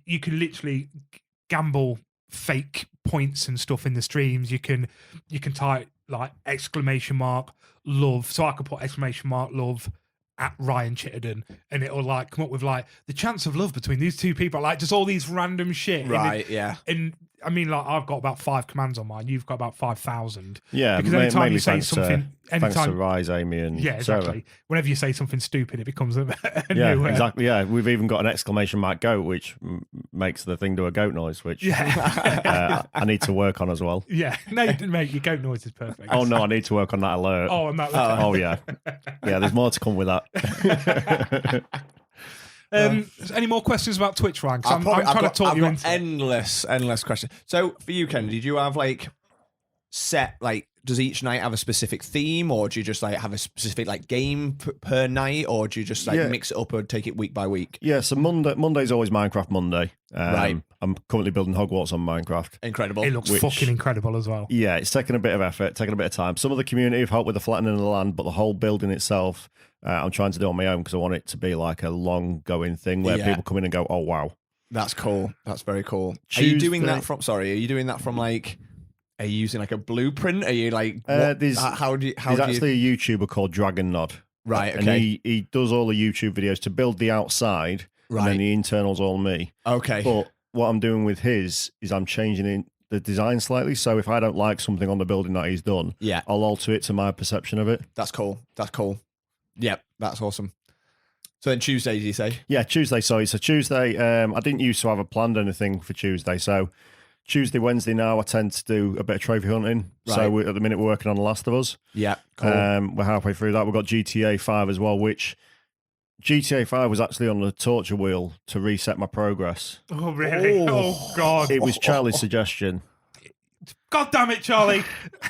you can literally gamble fake points and stuff in the streams. You can type like !love. So I could put !love at Ryan Chittenden, and it'll like come up with like the chance of love between these two people, like just all these random shit. Right. Yeah. And I mean, like I've got about 5 commands on mine. You've got about 5,000. Yeah, Because anytime mainly you say thanks something, thanks to anytime, Rise, Amy, and yeah, Sarah. exactly. Whenever you say something stupid, it becomes a Yeah, new. exactly. Yeah, we've even got an exclamation mark goat, which makes the thing do a goat noise, which Yeah, I need to work on as well. yeah. No, mate, your goat noise is perfect. Oh no, I need to work on that alert. Oh, and that. Oh yeah, yeah. There's more to come with that. Any more questions about Twitch, Ryan? 'Cause I'm I've trying to got talk you into it. endless questions. So for you, Kennedy, do you have like set like? Does each night have a specific theme, or do you just like have a specific like game per night, or do you just like Yeah. mix it up or take it week by week? Yeah, so Monday's always Minecraft Monday. Right. I'm currently building Hogwarts on Minecraft. Incredible. It looks Which- fucking incredible as well. Yeah, it's taken a bit of effort, taking a bit of time. Some of the community have helped with the flattening of the land, but the whole building itself, I'm trying to do on my own because I want it to be like a long going thing where Yeah. people come in and go, "Oh wow." That's cool. That's very cool. Are you doing Tuesday- that from? Sorry, are you doing that from like? Are you using like a blueprint? Are you like? There's how do you? There's actually a YouTuber called Dragon Nod. Right. And Okay. he does all the YouTube videos to build the outside, and Right. then the internals all me. Okay. But what I'm doing with his is I'm changing the design slightly. So if I don't like something on the building that he's done, Yeah. I'll alter it to my perception of it. That's cool. That's cool. Yep. That's awesome. So then Tuesday, did you say? Yeah, Tuesday. Sorry. So Tuesday, I didn't used to have a planned anything for Tuesday. So Tuesday, Wednesday now, I tend to do a bit of trophy hunting. Right. So at the minute, we're working on The Last of Us. Yeah. Cool. We're halfway through that. We've got GTA 5 as well, which GTA 5 was actually on the torture wheel to reset my progress. Oh really? Oh God! It was Charlie's suggestion. God damn it, Charlie!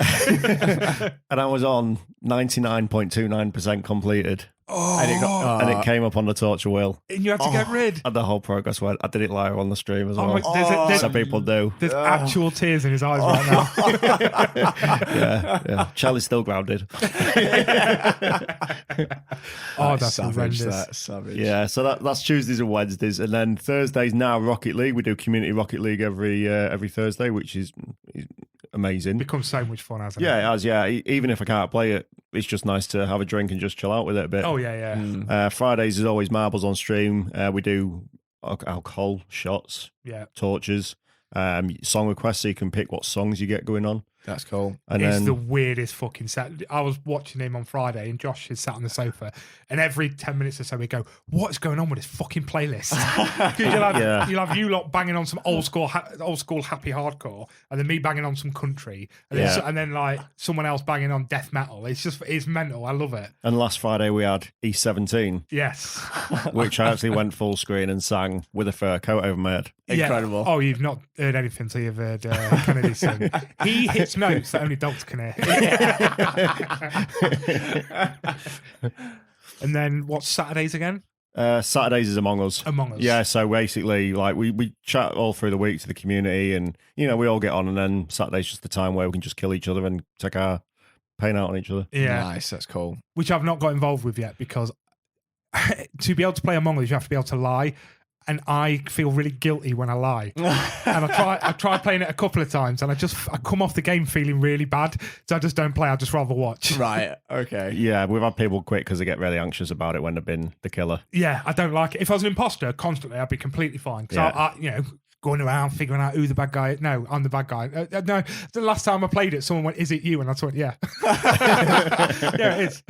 And I was on 99.29% completed. And it came up on the torture wheel. And you had to get rid. And the whole progress went. I did it live on the stream as Oh well. my- there's- So people do. There's actual tears in his eyes right now. Yeah. Charlie's still grounded. Oh, that's savage. horrendous. That's savage. Yeah, so that's Tuesdays and Wednesdays. And then Thursdays now Rocket League. We do community Rocket League every Thursday, which is amazing. Becomes so much fun, hasn't Yeah, it? it has, yeah. Even if I can't play it, it's just nice to have a drink and just chill out with it a bit. Oh yeah, yeah, Fridays is always marbles on stream. We do alcohol shots, yeah. torches, song requests, so you can pick what songs you get going on. That's cool. And It's then the weirdest fucking set. I was watching him on Friday, and Josh is sat on the sofa, and every 10 minutes or so we go, "What's going on with this fucking playlist?" 'Cause you'll have you lot banging on some old school happy hardcore, and then me banging on some country, and then, Yeah. and then like someone else banging on death metal. It's mental. I love it. and last Friday we had E17, Yes. which I actually went full screen and sang with a fur coat over my head. Yeah. Incredible. Oh, you've not heard anything till you've heard Kennedy sing. He hits notes that only dogs can hear. And then what's Saturdays again? Saturdays is Among Us. Among Us. Yeah, so basically, like we chat all through the week to the community, and we all get on, and then Saturday's just the time where we can just kill each other and take our pain out on each other. Yeah. Nice. That's cool. Which I've not got involved with yet because to be able to play Among Us, you have to be able to lie. and I feel really guilty when I lie. And I try playing it a couple of times, and I come off the game feeling really bad, so I just don't play. I'd just rather watch. Right. Okay. Yeah, we've had people quit because they get really anxious about it when they've been the killer. Yeah, I don't like it. If I was an imposter constantly, I'd be completely fine. Because Yeah. going around figuring out who the bad guy is. No, I'm the bad guy. No, the last time I played it, someone went, "Is it you?" And I went, "Yeah." Yeah, it is.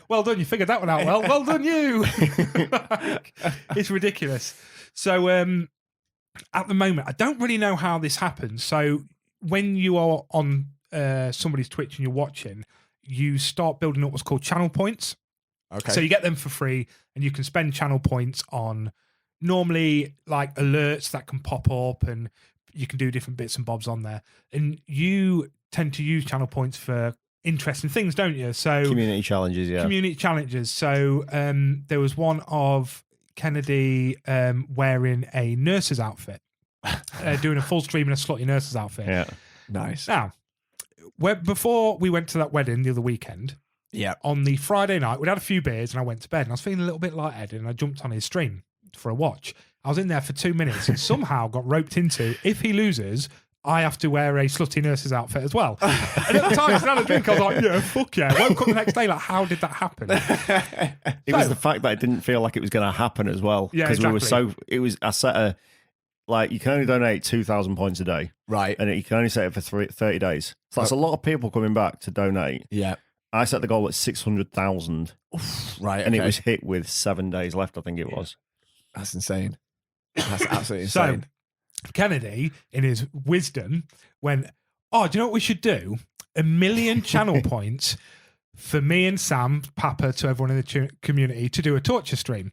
Well done. You figured that one out well. Well done, you. It's ridiculous. So at the moment, I don't really know how this happens. So when you are on somebody's Twitch and you're watching, you start building up what's called channel points. Okay. So you get them for free, and you can spend channel points on normally like alerts that can pop up, and you can do different bits and bobs on there. And you tend to use channel points for interesting things, don't you? So Community challenges, yeah. community challenges. So there was one of Kennedy wearing a nurse's outfit, doing a full stream in a slutty nurse's outfit. Yeah. Nice. Now, before we went to that wedding the other weekend, Yeah. on the Friday night, we'd had a few beers and I went to bed, and I was feeling a little bit lightheaded, and I jumped on his stream for a watch. I was in there for 2 minutes and somehow got roped into, if he loses, I have to wear a slutty nurse's outfit as well. And at the time, I had a drink. I was like, yeah, fuck yeah. I woke up the next day like, how did that happen? It was the fact that it didn't feel like it was going to happen as well. Yeah, Because exactly. I set a, like, you can only donate 2,000 points a day. Right. And you can only set it for 30 days. So that's a lot of people coming back to donate. Yeah. I set the goal at 600,000. Right. And it okay. was hit with 7 days left, I think it was. That's insane. That's absolutely So, insane. Kennedy, in his wisdom, went, "Oh, do you know what we should do? 1 million channel points for me and Sam, Papa, to everyone in the community to do a torture stream."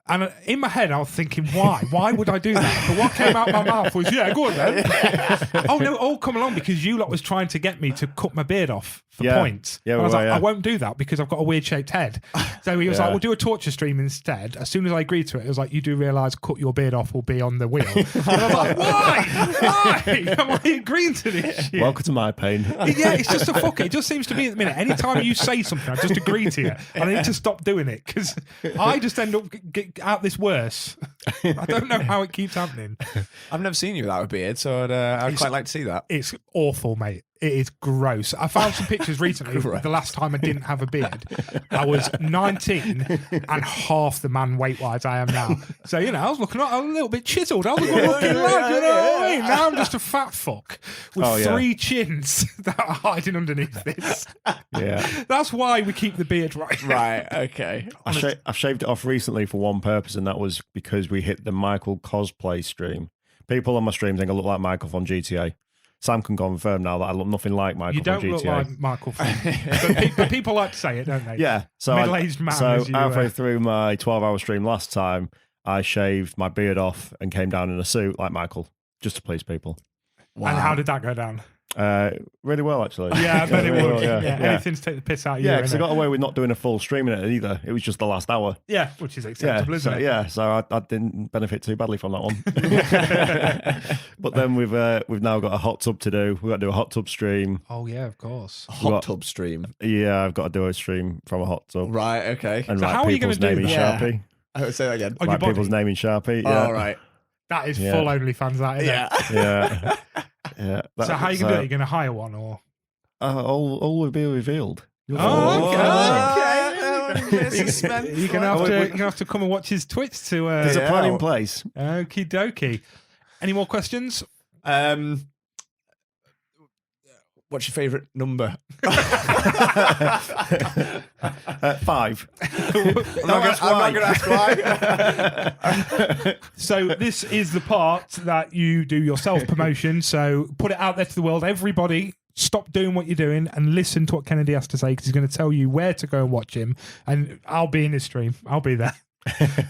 And in my head, I was thinking, why? Why would I do that? But what came out of my mouth was, yeah, go on then. Oh, no, all come along because you lot was trying to get me to cut my beard off for points. Yeah, and I was well, like, yeah. I won't do that because I've got a weird-shaped head. So he was like, we'll do a torture stream instead. As soon as I agreed to it, it was like, you do realise cut your beard off will be on the wheel. And I was like, why? Why? Am I agreeing to this shit? Welcome to my pain. Yeah, it's just a fuck it. It just seems to be at the minute. Anytime you say something, I just agree to you. And I need to stop doing it because I just end up get out this worse. I don't know how it keeps happening. I've never seen you without a beard, so I'd quite like to see that. It's awful, mate. It is gross. I found some pictures recently of the last time I didn't have a beard. I was 19 and half the man weight-wise I am now. So, you know, I was looking a little bit chiseled. I was a good-looking lad, you know what I mean? Now I'm just a fat fuck with 3 chins that are hiding underneath this. Yeah. That's why we keep the beard right. Right, okay. I shaved it off recently for one purpose, and that was because we hit the Michael cosplay stream. People on my stream think I look like Michael from GTA. Sam can confirm now that I look nothing like Michael You don't from GTA. look like Michael from but people like to say it, don't they? Yeah. So Middle-aged man. So as you, halfway through my 12-hour stream last time, I shaved my beard off and came down in a suit like Michael, just to please people. Wow. And how did that go down? Really well, actually. Yeah, I bet it really would. well, Yeah. yeah. Anything to take the piss out of you. Yeah, because I innit? got away with not doing a full stream in it either. It was just the last hour. Yeah, which is acceptable, isn't it? Yeah, so I didn't benefit too badly from that one. But then we've now got a hot tub to do. We've got to do a hot tub stream. Oh, yeah, of course. Hot tub stream. Yeah, I've got to do a stream from a hot tub. Right, okay. And So write how are you people's gonna do name in that? Sharpie. I would say that again. On your Write people's body? name in Sharpie. Yeah. All right. That is Yeah. full OnlyFans, that, isn't Yeah. Yeah. Yeah. So how are you going to do it? Are you going to hire one or? All will be revealed. Oh, okay. You're going to have to come and watch his Twitch to... There's a plan in place. Okie dokie. Any more questions? What's your favourite number? 5. I'm not going to ask why. So this is the part that you do your self-promotion. So put it out there to the world. Everybody, stop doing what you're doing and listen to what Kennedy has to say because he's going to tell you where to go and watch him. And I'll be in his stream. I'll be there.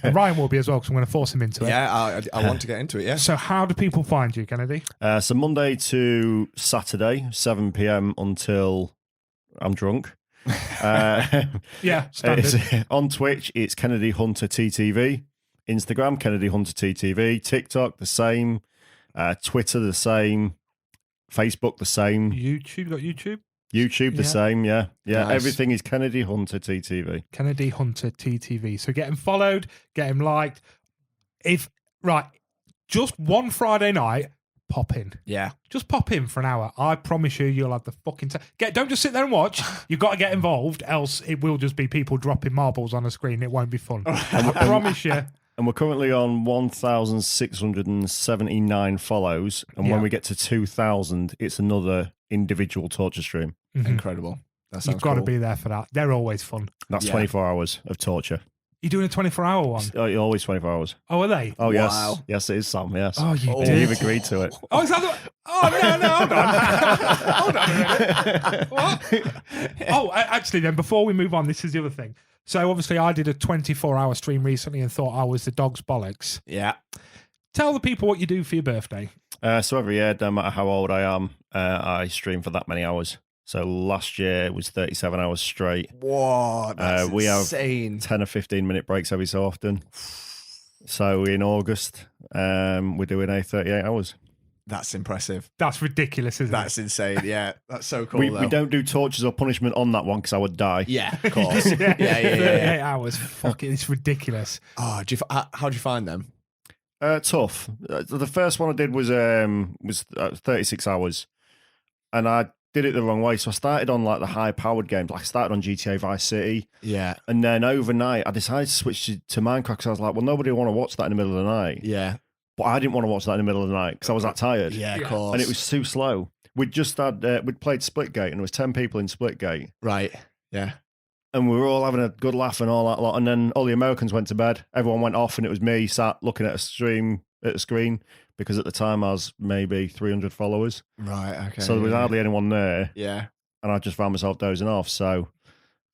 And Ryan will be as well because I'm going to force him into it. Yeah, I want to get into it, yeah. So how do people find you, Kennedy? So Monday to Saturday, 7 p.m. until I'm drunk. Yeah, standard. On Twitch, it's KennedyHunterTTV. Instagram, KennedyHunterTTV. TikTok, the same. Twitter, the same. Facebook, the same. YouTube, got YouTube? YouTube the Yeah. same, yeah. Yeah, Nice. everything is KennedyHunterTTV. KennedyHunterTTV. So get him followed, get him liked. Just one Friday night, pop in. Yeah. Just pop in for an hour. I promise you'll have the fucking time. Don't just sit there and watch. You've got to get involved, else it will just be people dropping marbles on a screen. It won't be fun. I promise you. And we're currently on 1,679 follows. And Yeah. when we get to 2,000, it's another individual torture stream. Mhm. Incredible. That sounds You've got to cool. be there for that. They're always fun. That's Yeah. 24 hours of torture. You're doing a 24-hour one. Always 24 hours. Oh, are they? Oh, Wow. yes. Yes, it is, Sam, yes. Oh, you Oh. did. You've agreed to it. Oh, is that the... Oh, no, hold on. Hold on a minute. What? Oh, actually, then, before we move on, this is the other thing. So, obviously, I did a 24-hour stream recently and thought I was the dog's bollocks. Yeah. Tell the people what you do for your birthday. So every year, no matter how old I am, I stream for that many hours. So last year it was 37 hours straight. Whoa, that's We have insane. 10 or 15 minute breaks every so often. So in August, we're doing a 38 hours. That's impressive. That's ridiculous, isn't That's insane. Yeah, that's so cool. We though. don't do tortures or punishment on that one because I would die. Yeah, of it? course. yeah, yeah, yeah. 38 hours. Fuck it. It's ridiculous. Oh, how'd you find them? Tough. The first one I did was 36 hours, and I did it the wrong way. So I started on like the high powered games. Like I started on GTA Vice City, Yeah, and then overnight I decided to switch to Minecraft because I was like, well, nobody will want to watch that in the middle of the night. yeah, But I didn't want to watch that in the middle of the night because I was that tired. yeah, of Yeah. course. And it was too slow. We'd just had we'd played Splitgate, and there was 10 people in Splitgate, right. Yeah, and we were all having a good laugh and all that lot. And then all the Americans went to bed. Everyone went off, and it was me sat looking at a screen because at the time I was maybe 300 followers, right. Okay. so there was yeah. hardly anyone there, Yeah, and I just found myself dozing off. So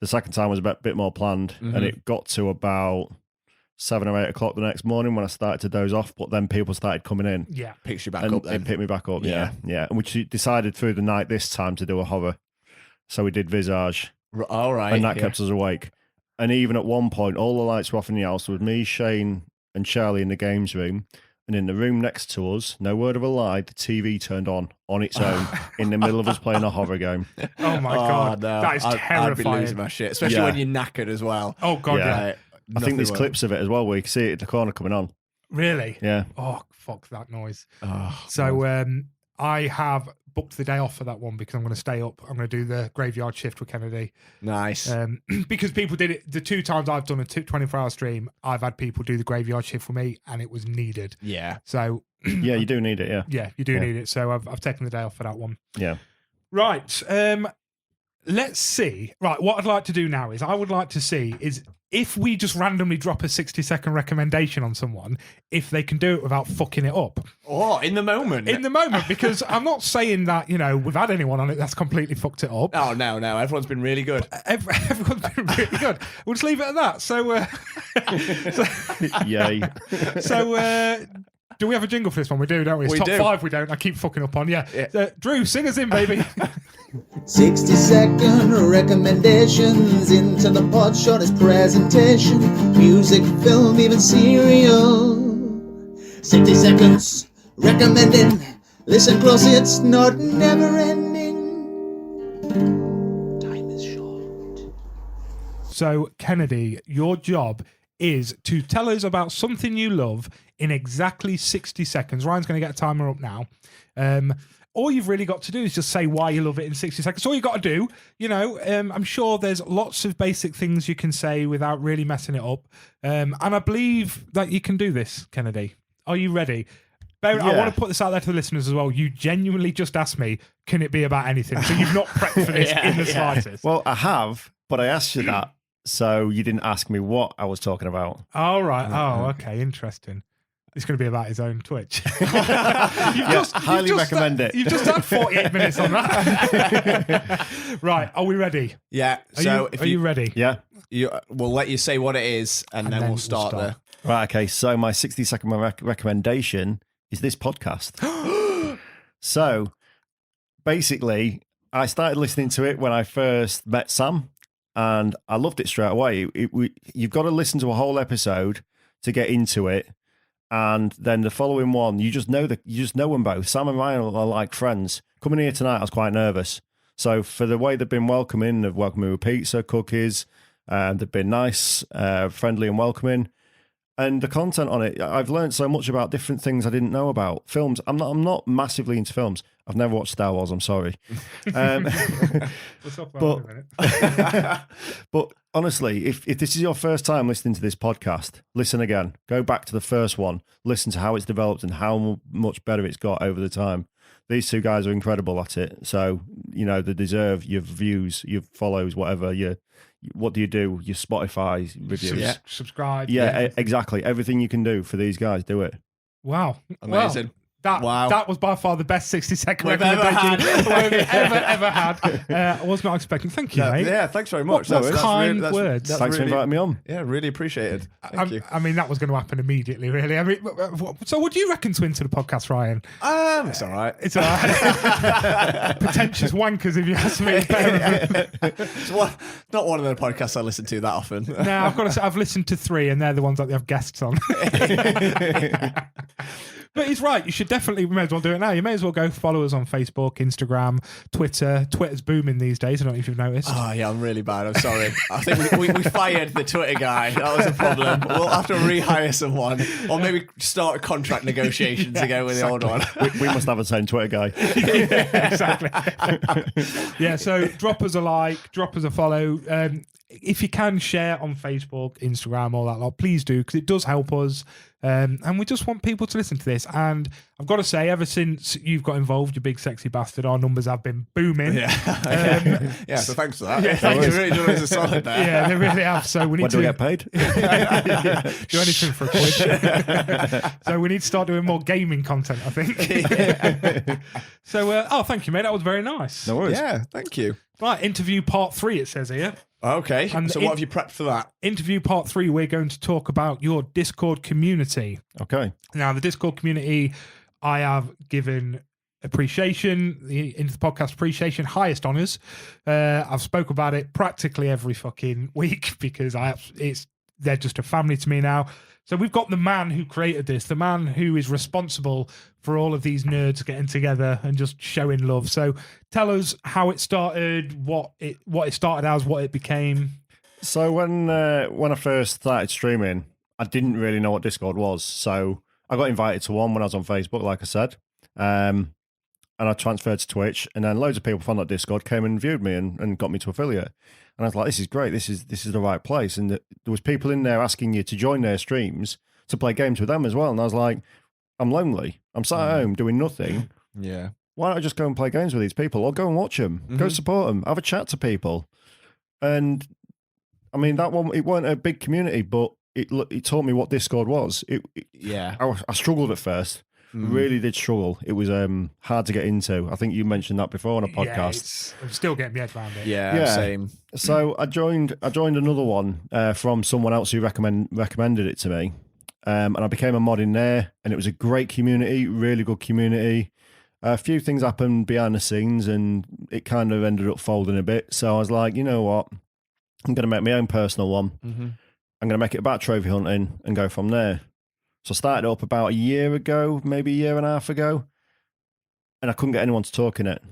the second time was a bit more planned, Mhm. and it got to about 7 or 8 o'clock the next morning when I started to doze off. But then people started coming in. Yeah. picks you back And up then. it picked me back up, Yeah. yeah. And we decided through the night this time to do a horror. So we did Visage, All right. and that yeah. kept us awake. And even at one point, all the lights were off in the house. There was me, Shane, and Charlie in the games room. And in the room next to us, no word of a lie, the TV turned on its own in the middle of us playing a horror game. Oh, my God. no. That is I'd be terrifying. losing my shit, especially Yeah. when you're knackered as well. Oh, God, Yeah. yeah. Right. I think there's Nothing clips of it as well where you can see it at the corner coming on. Really? Yeah. Oh, fuck that noise. Oh, So I have booked the day off for that one because I'm going to stay up. I'm going to do the graveyard shift with Kennedy. nice. Because people did it the 2 times I've done a 24-hour stream. I've had people do the graveyard shift for me, and it was needed. yeah. So Yeah, you do need it, yeah. yeah, you do Yeah. need it. So I've taken the day off for that one. Yeah. Right. Let's see. Right. What I'd like to do now is I would like to see is if we just randomly drop a 60-second recommendation on someone, if they can do it without fucking it up Oh, in the moment. in the moment. Because I'm not saying that, we've had anyone on it that's completely fucked it up. Oh, no. Everyone's been really good. Everyone's been really good. We'll just leave it at that. Yay. So do we have a jingle for this one? We do, don't we? It's We top do. 5 we don't. I keep fucking up on. Yeah. Yeah. Drew, sing us in, baby. 60-second recommendations into the pod shortest presentation. Music, film, even cereal. 60 seconds recommending. Listen closely, it's not never ending. Time is short. So, Kennedy, your job is to tell us about something you love in exactly 60 seconds. Ryan's going to get a timer up now. All you've really got to do is just say why you love it in 60 seconds. All you got to do, I'm sure there's lots of basic things you can say without really messing it up. And I believe that you can do this, Kennedy. Are you ready? Bear, I Yeah. want to put this out there to the listeners as well. You genuinely just asked me, can it be about anything? So you've not prepped for this in the slightest. Well, I have, but I asked you that, so you didn't ask me what I was talking about. All right. Oh, okay. Interesting. It's going to be about his own Twitch. Highly recommend it. You've just had 48 minutes on that. Right. Are we ready? Yeah. Are you ready? Yeah. We'll let you say what it is, and then we'll start there. Right, okay. So my 60-second recommendation is this podcast. So basically, I started listening to it when I first met Sam, and I loved it straight away. You've got to listen to a whole episode to get into it, and then the following one, you just know them both. Sam and Ryan are like friends. Coming here tonight, I was quite nervous. So for the way they've been welcoming, they've welcomed me with pizza, cookies, they've been nice, friendly and welcoming. And the content on it, I've learned so much about different things I didn't know about. Films, I'm not massively into films. I've never watched Star Wars, I'm sorry. We'll talk about that in a minute. But honestly, if this is your first time listening to this podcast, listen again. Go back to the first one. Listen to how it's developed and how much better it's got over the time. These two guys are incredible at it. So, they deserve your views, your follows, whatever. What do you do? Your Spotify reviews. Subscribe. Yeah, exactly. Everything you can do for these guys, do it. Wow. Amazing. Well, that was by far the best 60-second We've ever recommendation we've ever had. I was not expecting. Thank you, mate. Yeah, thanks very much. That's kind words. Thanks for inviting me on. Yeah, really appreciated. Thank you. I mean, that was going to happen immediately, really. I mean, so what do you reckon to into the podcast, Ryan? It's all right. It's all right. Pretentious wankers, if you ask me. It's not one of the podcasts I listen to that often. No, I've got to say, I've listened to 3, and they're the ones that they have guests on. But he's right. You should definitely, we may as well do it now. You may as well go follow us on Facebook, Instagram, Twitter. Twitter's booming these days. I don't know if you've noticed. Oh, yeah, I'm really bad. I'm sorry. I think we fired the Twitter guy. That was a problem. We'll have to rehire someone or maybe start contract negotiations again with the old one. We must have the same Twitter guy. Yeah, exactly. Yeah, so drop us a like, drop us a follow. If you can, share on Facebook, Instagram, all that lot, please do, because it does help us. And we just want people to listen to this. And I've got to say, ever since you've got involved, you big sexy bastard, our numbers have been booming. Yeah. So thanks for that. Yeah, Thanks. You really doing us a solid there. Yeah, they really have. So we need When do we get paid? do anything for a quid. So we need to start doing more gaming content, I think. So, thank you, mate. That was very nice. No worries. Yeah, thank you. Right, interview part 3, it says here. Okay. And so what have you prepped for that? Interview part 3, we're going to talk about your Discord community. Okay. Now, the Discord community, I have given appreciation, into the podcast appreciation, highest honours. I've spoke about it practically every fucking week because they're just a family to me now. So we've got the man who created this, the man who is responsible for all of these nerds getting together and just showing love. So tell us how it started, what it started as, what it became. So when I first started streaming, I didn't really know what Discord was. So I got invited to one when I was on Facebook, like I said, and I transferred to Twitch. And then loads of people from that Discord came and viewed me and got me to affiliate. And I was like, this is great. This is the right place. And there was people in there asking you to join their streams to play games with them as well. And I was like, I'm lonely. I'm sat at home doing nothing. Yeah. Why don't I just go and play games with these people or go and watch them, go support them, have a chat to people. And I mean, that one, it weren't a big community, but it taught me what Discord was. I struggled at first. Really did struggle. It was hard to get into. I think you mentioned that before on a podcast. I'm still getting my head around it. Yeah, same. So I joined another one from someone else who recommended it to me, and I became a mod in there. And it was a great community, really good community. A few things happened behind the scenes, and it kind of ended up folding a bit. So I was like, you know what? I'm going to make my own personal one. I'm going to make it about trophy hunting and go from there. So I started up about a year ago, maybe a year and a half ago, and I couldn't get anyone to talk in it.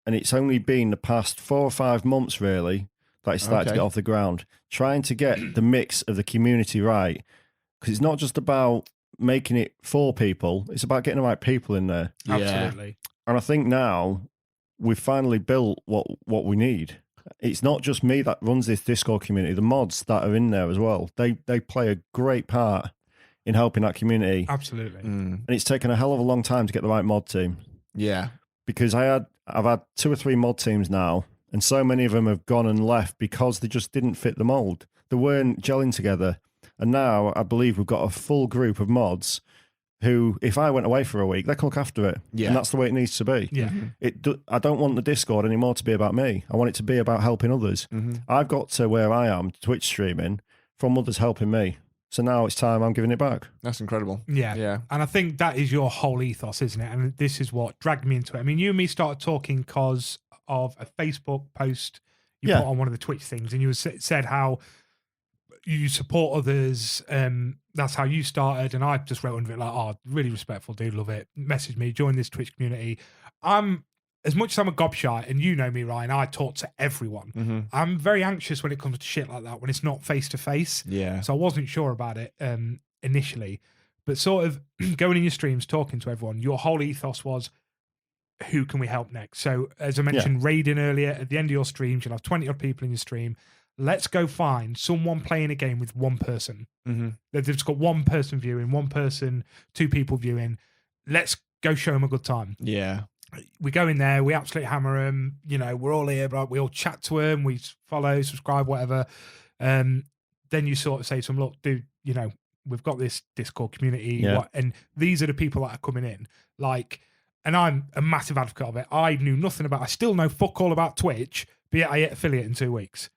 And it's only been the past 4 or 5 months, really, that it started to get off the ground, trying to get the mix of the community right. Because it's not just about making it for people, it's about getting the right people in there. Absolutely. And I think now we've finally built what we need. It's not just me that runs this Discord community, the mods that are in there as well. They play a great part in helping that community. Absolutely. And it's taken a hell of a long time to get the right mod team. Yeah. Because I've had 2 or 3 mod teams now, and so many of them have gone and left because they just didn't fit the mold. They weren't gelling together. And now I believe we've got a full group of mods who, if I went away for a week, they can look after it. Yeah. And that's the way it needs to be. Yeah. I don't want the Discord anymore to be about me. I want it to be about helping others. I've got to where I am, Twitch streaming, from others helping me. So now it's time I'm giving it back. That's incredible. Yeah. And I think that is your whole ethos, isn't it? And this is what dragged me into it. I mean, you and me started talking because of a Facebook post you put on one of the Twitch things, and you said how you support others. That's how you started. And I just wrote under it like, really respectful dude, love it. Message me, join this Twitch community. I'm as much as I'm a gobshite, and you know me, Ryan, I talk to everyone. Mm-hmm. I'm very anxious when it comes to shit like that, when it's not face to face. Yeah. So I wasn't sure about it initially, but sort of going in your streams, talking to everyone, your whole ethos was, who can we help next? So as I mentioned, raiding earlier, at the end of your streams, you'll have 20 odd people in your stream. Let's go find someone playing a game with one person. Mm-hmm. They've just got one person viewing, one person, two people viewing. Let's go show them a good time. Yeah. We go in there, we absolutely hammer them. You know, we're all here, but we all chat to them, we follow, subscribe, whatever. Then you sort of say to them, look, dude, you know, we've got this Discord community, and these are the people that are coming in. Like, and I'm a massive advocate of it. I knew nothing about, I still know fuck all about Twitch, but yet I hit affiliate in 2 weeks.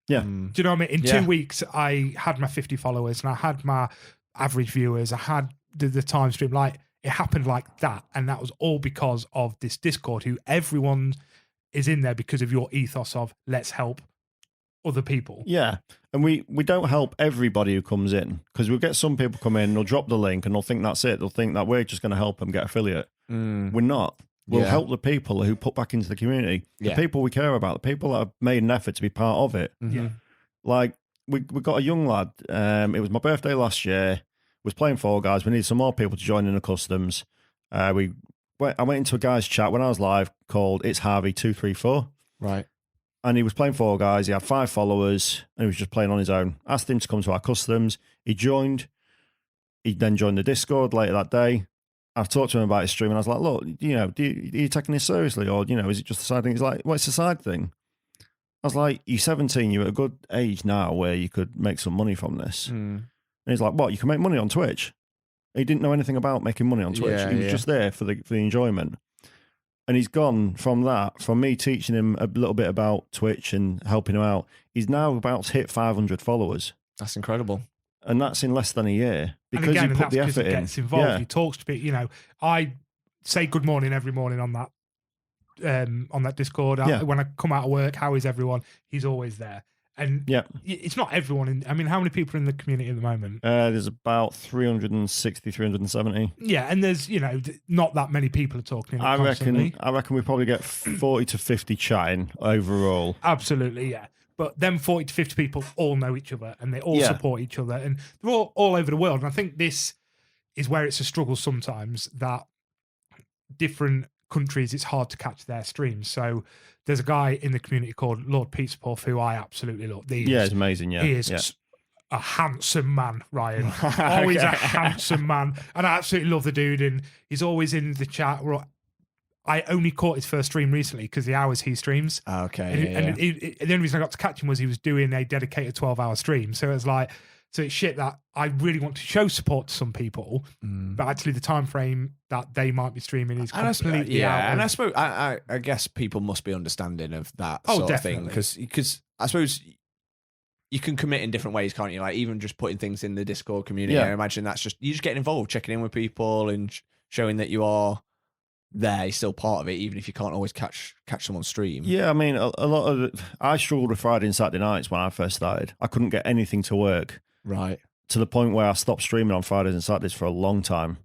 Yeah. Do you know what I mean? In 2 weeks, I had my 50 followers and I had my average viewers. I had the time stream. Like, it happened like that. And that was all because of this Discord, who everyone is in there because of your ethos of let's help other people. Yeah. And we don't help everybody who comes in, because we'll get some people come in, they'll drop the link and they'll think that's it. They'll think that we're just going to help them get affiliate. We're not. We'll help the people who put back into the community, the people we care about, the people that have made an effort to be part of it. Yeah. Like, we got a young lad. It was my birthday last year. Was playing Fall Guys. We need some more people to join in the customs. I went into a guy's chat when I was live called It's Harvey 234. Right. And he was playing Fall Guys. He had 5 followers and he was just playing on his own. Asked him to come to our customs. He joined. He then joined the Discord later that day. I talked to him about his stream and I was like, look, you know, are you taking this seriously, or, you know, is it just a side thing? He's like, well, it's a side thing. I was like, you're 17, you're at a good age now where you could make some money from this. And he's like, what, you can make money on Twitch? He didn't know anything about making money on Twitch. He was just there for the enjoyment. And he's gone from that, from me teaching him a little bit about Twitch and helping him out. He's now about to hit 500 followers. That's incredible. And that's in less than a year because and again, he put the effort he in. gets involved. Yeah. He talks to people. You know, I say good morning every morning on that Discord. When I come out of work, how is everyone? He's always there. And it's not everyone. I mean, how many people are in the community at the moment? There's about 360, 370. Yeah, and there's, you know, not that many people are talking. I reckon we probably get 40 to 50 chatting overall. Absolutely, yeah. But them 40 to 50 people all know each other and they all support each other, and they're all over the world. And I think this is where it's a struggle sometimes, that different countries, it's hard to catch their streams. So there's a guy in the community called Lord Pizza Puff who I absolutely love. He's amazing. Yeah, he is a handsome man, Ryan. Always a handsome man, and I absolutely love the dude. And he's always in the chat. I only caught his first stream recently because the hours he streams. Okay, and the only reason I got to catch him was he was doing a dedicated 12-hour stream. So it was like, so it's shit that I really want to show support to some people, but actually the time frame that they might be streaming is completely out. And I suppose I guess people must be understanding of that sort of thing, because I suppose you can commit in different ways, can't you? Like even just putting things in the Discord community. I imagine that's just you just getting involved, checking in with people, and showing that you are there, you're still part of it, even if you can't always catch them on stream. Yeah, I mean, a lot of I struggled with Friday and Saturday nights when I first started. I couldn't get anything to work. Right. To the point where I stopped streaming on Fridays and Saturdays for a long time.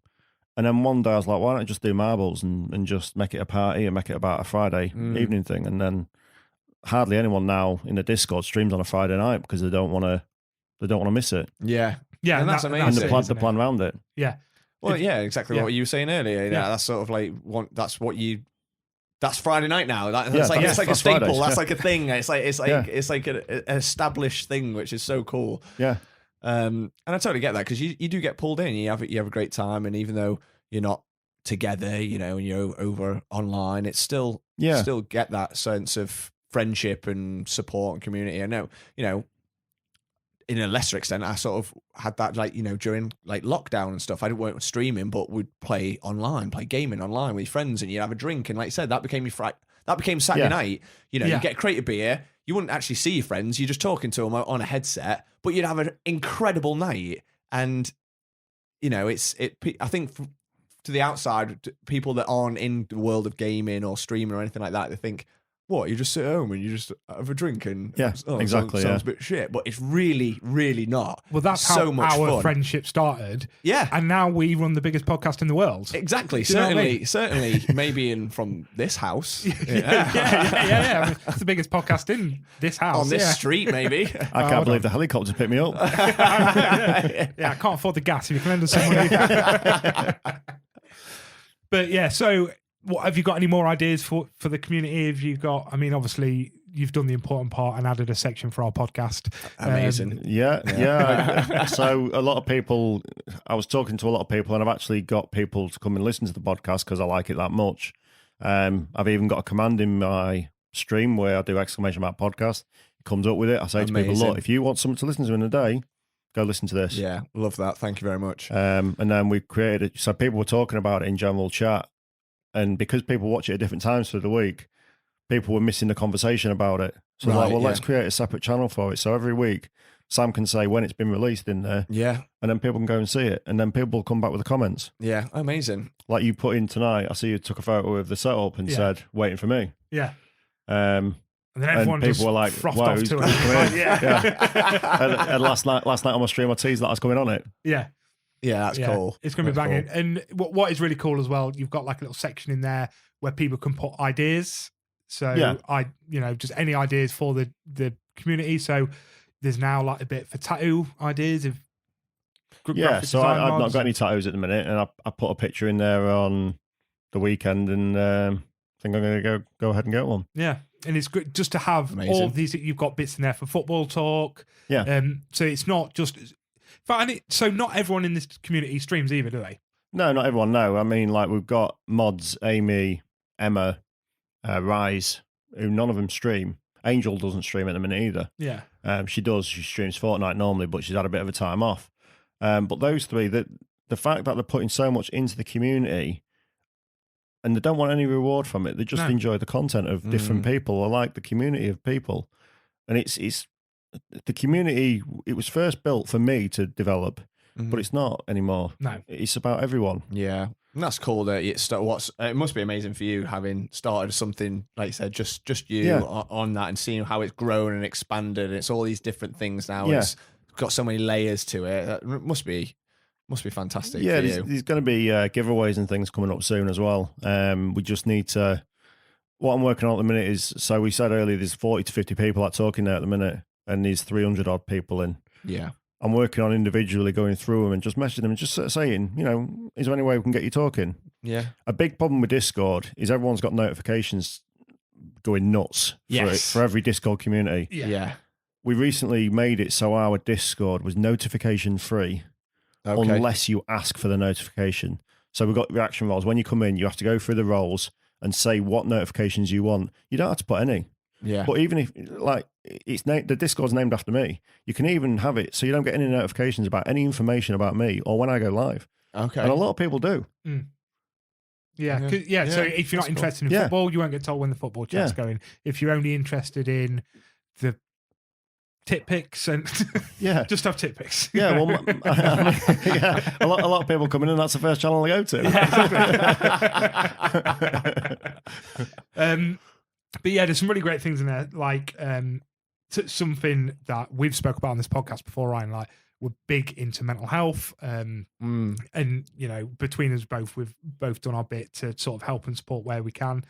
And then one day I was like, why don't I just do marbles and just make it a party and make it about a Friday evening thing? And then hardly anyone now in the Discord streams on a Friday night because they don't want to miss it. Yeah. And that's amazing. And the plan around it. Yeah. Well, exactly what you were saying earlier. You know, that's sort of like that's Friday night now. It's like a staple. Fridays, that's like a thing. It's like an established thing, which is so cool. Yeah. And I totally get that, because you do get pulled in. You have a great time, and even though you're not together, you know, and you're over online, it's still get that sense of friendship and support and community. I know, you know, in a lesser extent, I sort of had that, like, you know, during like lockdown and stuff. I didn't work streaming, but would play gaming online with friends, and you'd have a drink. And like you said, that became Saturday night. You know, you get a crate of beer. You wouldn't actually see your friends. You're just talking to them on a headset, but you'd have an incredible night. And, you know, I think to the outside, people that aren't in the world of gaming or streaming or anything like that, they think, what, you just sit at home and you just have a drink and exactly, sounds a bit shit, but it's really, really not. Well, that's so how much our fun. friendship started. Yeah, And now we run the biggest podcast in the world. exactly. Do you know what I mean? Certainly, maybe from this house, yeah. I mean, it's the biggest podcast in this house. on this street, maybe. I can't believe the helicopter picked me up. Yeah, I can't afford the gas. If you can lend us some money. But yeah, so what have you got? Any more ideas for the community? Have you got? I mean, obviously, you've done the important part and added a section for our podcast. Amazing. Yeah. So a lot of people, I was talking to a lot of people, and I've actually got people to come and listen to the podcast because I like it that much. I've even got a command in my stream where I do exclamation mark podcast. It comes up with it. I say to people, look, if you want something to listen to in a day, go listen to this. Yeah, love that. Thank you very much. And then we created it. So people were talking about it in general chat. And because people watch it at different times through the week, people were missing the conversation about it. So Right, let's create a separate channel for it. So every week, Sam can say when it's been released in there. Yeah. And then people can go and see it. And then people will come back with the comments. Yeah, amazing. Like you put in tonight, I see you took a photo of the setup and said, waiting for me. Yeah. And then everyone people just were like, frothed wow, off who's to coming it. in? Yeah. And last night on my stream, I teased that I was coming on it. Yeah. Yeah, that's cool. It's going to be That's banging. cool. And what is really cool as well, you've got like a little section in there where people can put ideas. So just any ideas for the community. So there's now like a bit for tattoo ideas of So I've not got any tattoos at the minute, and I put a picture in there on the weekend, and I think I'm going to go ahead and get one. Yeah, and it's good just to have Amazing. all of these. You've got bits in there for football talk. Yeah. So it's not just. So not everyone in this community streams either, do they? No, not everyone. No, I mean, like we've got Mods, Amy, Emma, Rise, who none of them stream. Angel doesn't stream at the minute either. Yeah. She does. She streams Fortnite normally, but she's had a bit of a time off. But those three, the fact that they're putting so much into the community, and they don't want any reward from it. They just enjoy the content of different people. They like the community of people, and it's the community. It was first built for me to develop, but it's not anymore. No, it's about everyone. Yeah. And that's cool that it must be amazing for you having started something, like you said, just you on that and seeing how it's grown and expanded. And it's all these different things now. Yeah. It's got so many layers to it. That must be fantastic. Yeah, for you. there's going to be giveaways and things coming up soon as well. We just need to. What I'm working on at the minute is, so we said earlier, there's 40 to 50 people that talking there at the minute, and there's 300 odd people in. Yeah. I'm working on individually going through them and just messaging them and just saying, is there any way we can get you talking? Yeah. A big problem with Discord is everyone's got notifications going nuts for every Discord community. Yeah. We recently made it so our Discord was notification free unless you ask for the notification. So we've got reaction roles. When you come in, you have to go through the roles and say what notifications you want. You don't have to put any. Yeah. But even if, like, the Discord's named after me, you can even have it so you don't get any notifications about any information about me or when I go live. Okay. And a lot of people do. Yeah. So if you're not interested in football, you won't get told when the football chat's going. If you're only interested in the tit pics and just have tit pics. Yeah, well, a lot of people come in and that's the first channel they go to. But yeah, there's some really great things in there, like something that we've spoke about on this podcast before, Ryan. Like, we're big into mental health, and between us both, we've both done our bit to sort of help and support where we can.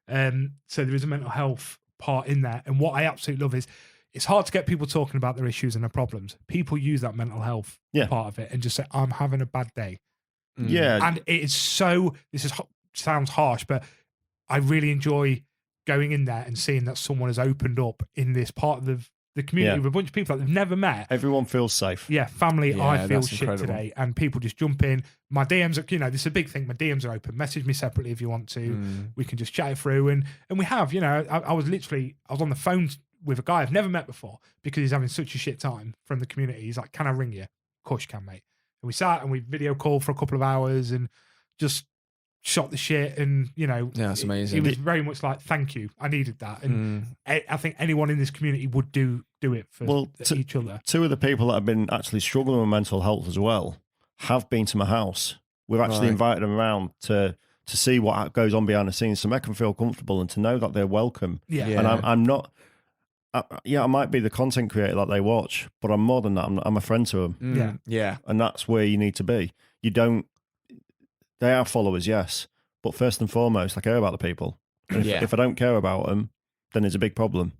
So there is a mental health part in there, and what I absolutely love is it's hard to get people talking about their issues and their problems. People use that mental health part of it and just say, "I'm having a bad day." Yeah, and it is so. Sounds harsh, but I really enjoy going in there and seeing that someone has opened up in this part of the community with a bunch of people that they've never met. Everyone feels safe. Yeah, family, I feel shit incredible. today. And people just jump in. My DMs are, this is a big thing. My DMs are open. Message me separately if you want to. We can just chat it through. And we have, I was on the phone with a guy I've never met before because he's having such a shit time from the community. He's like, "Can I ring you?" Of course you can, mate. And we sat and we video called for a couple of hours and just shot the shit, and that's amazing. He was very much like, "Thank you, I needed that," and I think anyone in this community would do it for each other. Two of the people that have been actually struggling with mental health as well have been to my house. We've actually invited them around to to see what goes on behind the scenes, to make them feel comfortable and to know that they're welcome. Yeah. Yeah. And I'm not. I might be the content creator that they watch, but I'm more than that. I'm a friend to them, Yeah. Yeah. and that's where you need to be. You don't. They are followers, yes, but first and foremost, I care about the people. And Yeah. if I don't care about them, then there's a big problem.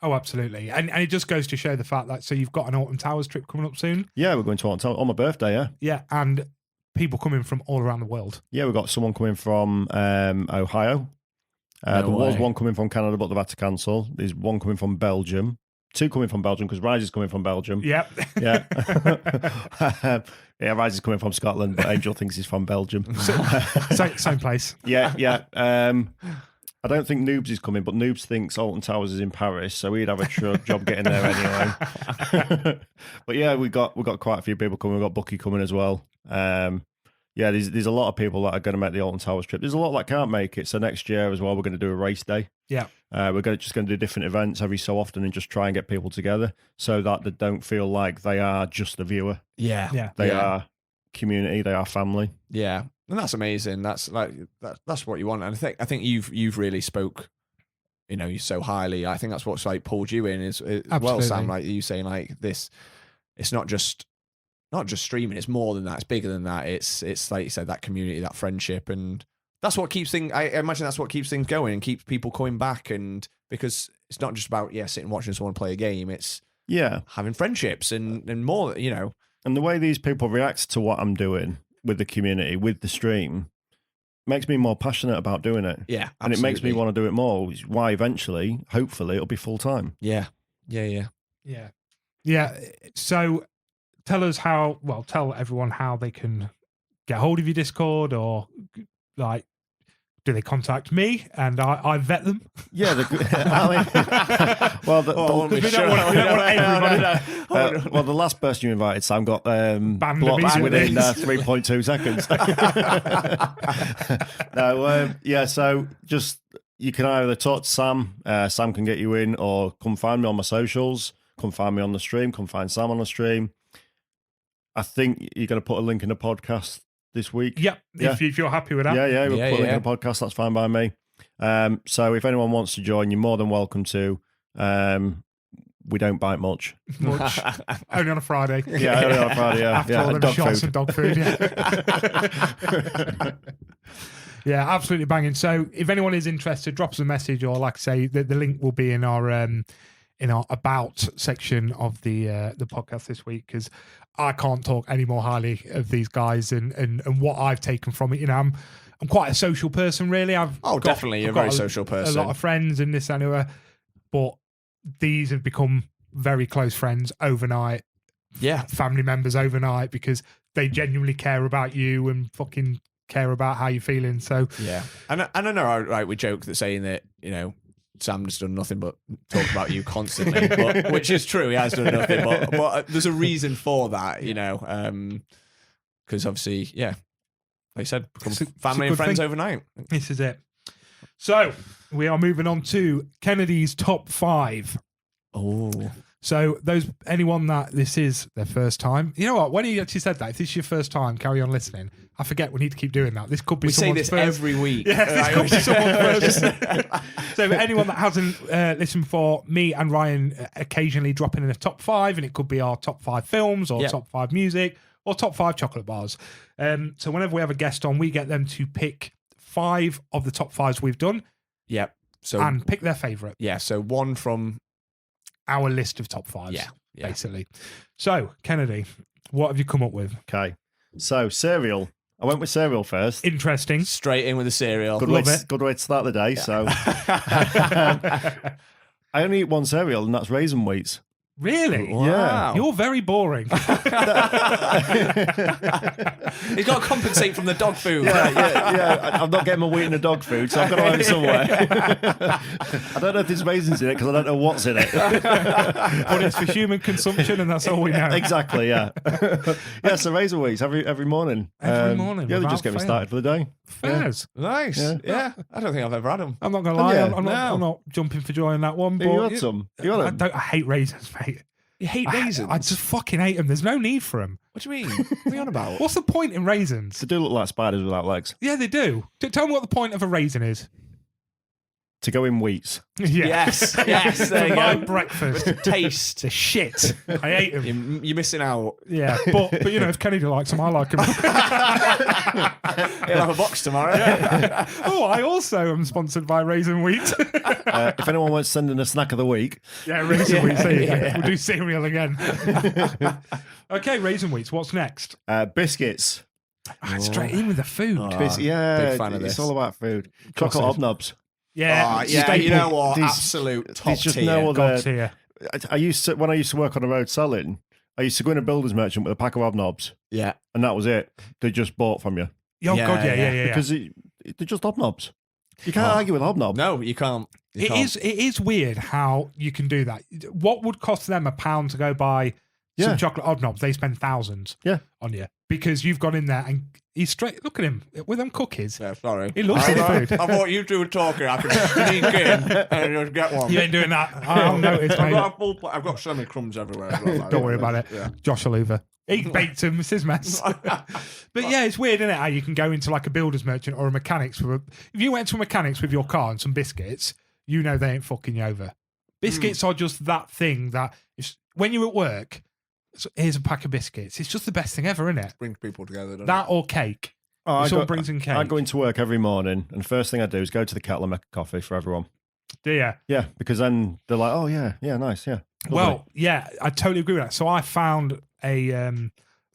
Oh, absolutely. And it just goes to show the fact that, so you've got an Alton Towers trip coming up soon. Yeah, we're going to on my birthday. Yeah, Yeah. And people coming from all around the world. yeah, we've got someone coming from Ohio. No there was way. one coming from Canada, but they've had to cancel. There's one coming from Belgium. Two coming from Belgium because Rise is coming from Belgium. Yep. Yeah. Yeah, Rise is coming from Scotland, but Angel thinks he's from Belgium. Same place. Yeah, yeah. I don't think Noobs is coming, but Noobs thinks Alton Towers is in Paris, so he'd have a job getting there anyway. But yeah, we got quite a few people coming. We've got Bucky coming as well. Yeah, there's a lot of people that are going to make the Alton Towers trip. There's a lot that can't make it. So next year as well, we're going to do a race day. Yeah. We're just going to do different events every so often and just try and get people together so that they don't feel like they are just a viewer. Yeah. Yeah. They are community. They are family. Yeah. And that's amazing. That's that's what you want. And I think you've really spoke, you so highly. I think that's what's like pulled you in is well, Absolutely. Sam, like you saying like this, it's not just streaming, it's more than that, it's bigger than that. It's like you said, that community, that friendship, and that's what keeps things, I imagine that's what keeps things going and keeps people coming back. And because it's not just about sitting watching someone play a game, it's having friendships and more, And the way these people react to what I'm doing with the community, with the stream, makes me more passionate about doing it. Yeah, And it makes me absolutely. want to do it more, which is why eventually, hopefully, it'll be full time. Yeah. So tell everyone how they can get hold of your Discord, or like, do they contact me and I vet them? Yeah, well, well, the last person you invited, Sam, got blocked immediately. within 3.2 seconds. So just you can either talk to Sam. Sam can get you in, or come find me on my socials. Come find me on the stream. Come find Sam on the stream. I think you're going to put a link in the podcast this week. Yep. If you're happy with that. Yeah, we'll put a link in the podcast. That's fine by me. So if anyone wants to join, you're more than welcome to. We don't bite much. Only on a Friday. Yeah, only on a Friday. Yeah, After all them dog shots food. and dog food. Yeah. Yeah, absolutely banging. So if anyone is interested, drop us a message, or like I say, the link will be in our about section of the podcast this week, because I can't talk any more highly of these guys and what I've taken from it. I'm quite a social person, really. Definitely, you're a very social person. A lot of friends and this anyway, but these have become very close friends overnight. Yeah. Family members overnight, because they genuinely care about you and fucking care about how you're feeling. So yeah, and I know, right? We joke that saying that Sam's done nothing but talk about you constantly, but, which is true. He has done nothing, but there's a reason for that, because obviously, like I said, become family and friends overnight. This is it. So we are moving on to Kennedy's top 5. Oh, so anyone that this is their first time, you know what? When he actually said that, if this is your first time, carry on listening. I forget we need to keep doing that. This could be we say someone's this first. every week. Yeah, this could be someone's first. So anyone that hasn't listened before, me and Ryan occasionally dropping in a top 5, and it could be our top 5 films, or top 5 music, or top 5 chocolate bars. So whenever we have a guest on, we get them to pick 5 of the top 5s we've done. Yep. So and pick their favourite. Yeah. So one from our list of top 5s. Yeah. Basically. So Kennedy, what have you come up with? Okay. So cereal. I went with cereal first. Interesting. Straight in with the cereal. Good way to start the day. So I only eat one cereal, and that's Raisin Wheats. Really? Yeah. You're very boring. He's got to compensate from the dog food. Yeah. I'm not getting my wheat in the dog food, so I've got to earn it somewhere. I don't know if there's raisins in it because I don't know what's in it. But it's for human consumption, and that's all we know. Exactly, yeah. Yeah, so Raisin Wheats every morning. Every morning, Yeah, they without just get me fail. started for the day. Fairs. Nice. Yeah. I don't think I've ever had them. I'm not going to lie. Yeah. I'm not jumping for joy on that one. Have you But had some? You had them? I hate raisins, mate. You hate raisins? I just fucking hate them. There's no need for them. What do you mean? What are you on about? What's the point in raisins? They do look like spiders without legs. Yeah, they do. Tell me what the point of a raisin is. To go in wheats. Yeah. Yes, yes. There For you my go. breakfast. Taste. They're shit. I hate them. You're missing out. Yeah, but you know, if Kennedy likes them, I like them. He'll have a box tomorrow. Oh, I also am sponsored by Raisin Wheat. If anyone wants to send in a snack of the week, Yeah, Raisin Wheat. There you go. Yeah. We'll do cereal again. Okay, Raisin Wheats. What's next? biscuits. Straight in with the food. Yeah, big fan of it's this. all about food. Chocolate hobnobs. Yeah, Oh, yeah, staple. you know what? These- Absolute top There's just tier. no God other. tier. I used to when I used to work on the road selling. I used to go in a builder's merchant with a pack of hobnobs, Yeah. and that was it. They just bought from you Oh, Yeah, God, yeah. because they're just hobnobs. You can't argue with hobnob. No, you can't. You It can't. is weird how you can do that. What would cost them £1 to go buy some Yeah. chocolate hobnobs? They spend thousands on you because you've gone in there and he's straight. Look at him with them cookies. Yeah, sorry. He loves the food. I thought you two were talking. I could sneak in and just get one. You ain't doing that. I'll notice, I've mate. got a full I've got so many crumbs everywhere. as well, like, Don't worry about it. Yeah. Josh will hoover. He baked them. It's his mess. But yeah, it's weird, isn't it? How you can go into like a builder's merchant or a mechanics if you went to a mechanics with your car and some biscuits, you know they ain't fucking you over. Biscuits are just that thing that when you're at work, so here's a pack of biscuits. It's just the best thing ever, isn't it? Brings people together. Doesn't That or cake. Oh, If someone brings in cake. I go into work every morning, and the first thing I do is go to the kettle and make a coffee for everyone. Do you? Yeah, because then they're like, "Oh yeah, nice, yeah." Lovely. Well, yeah, I totally agree with that. So I found a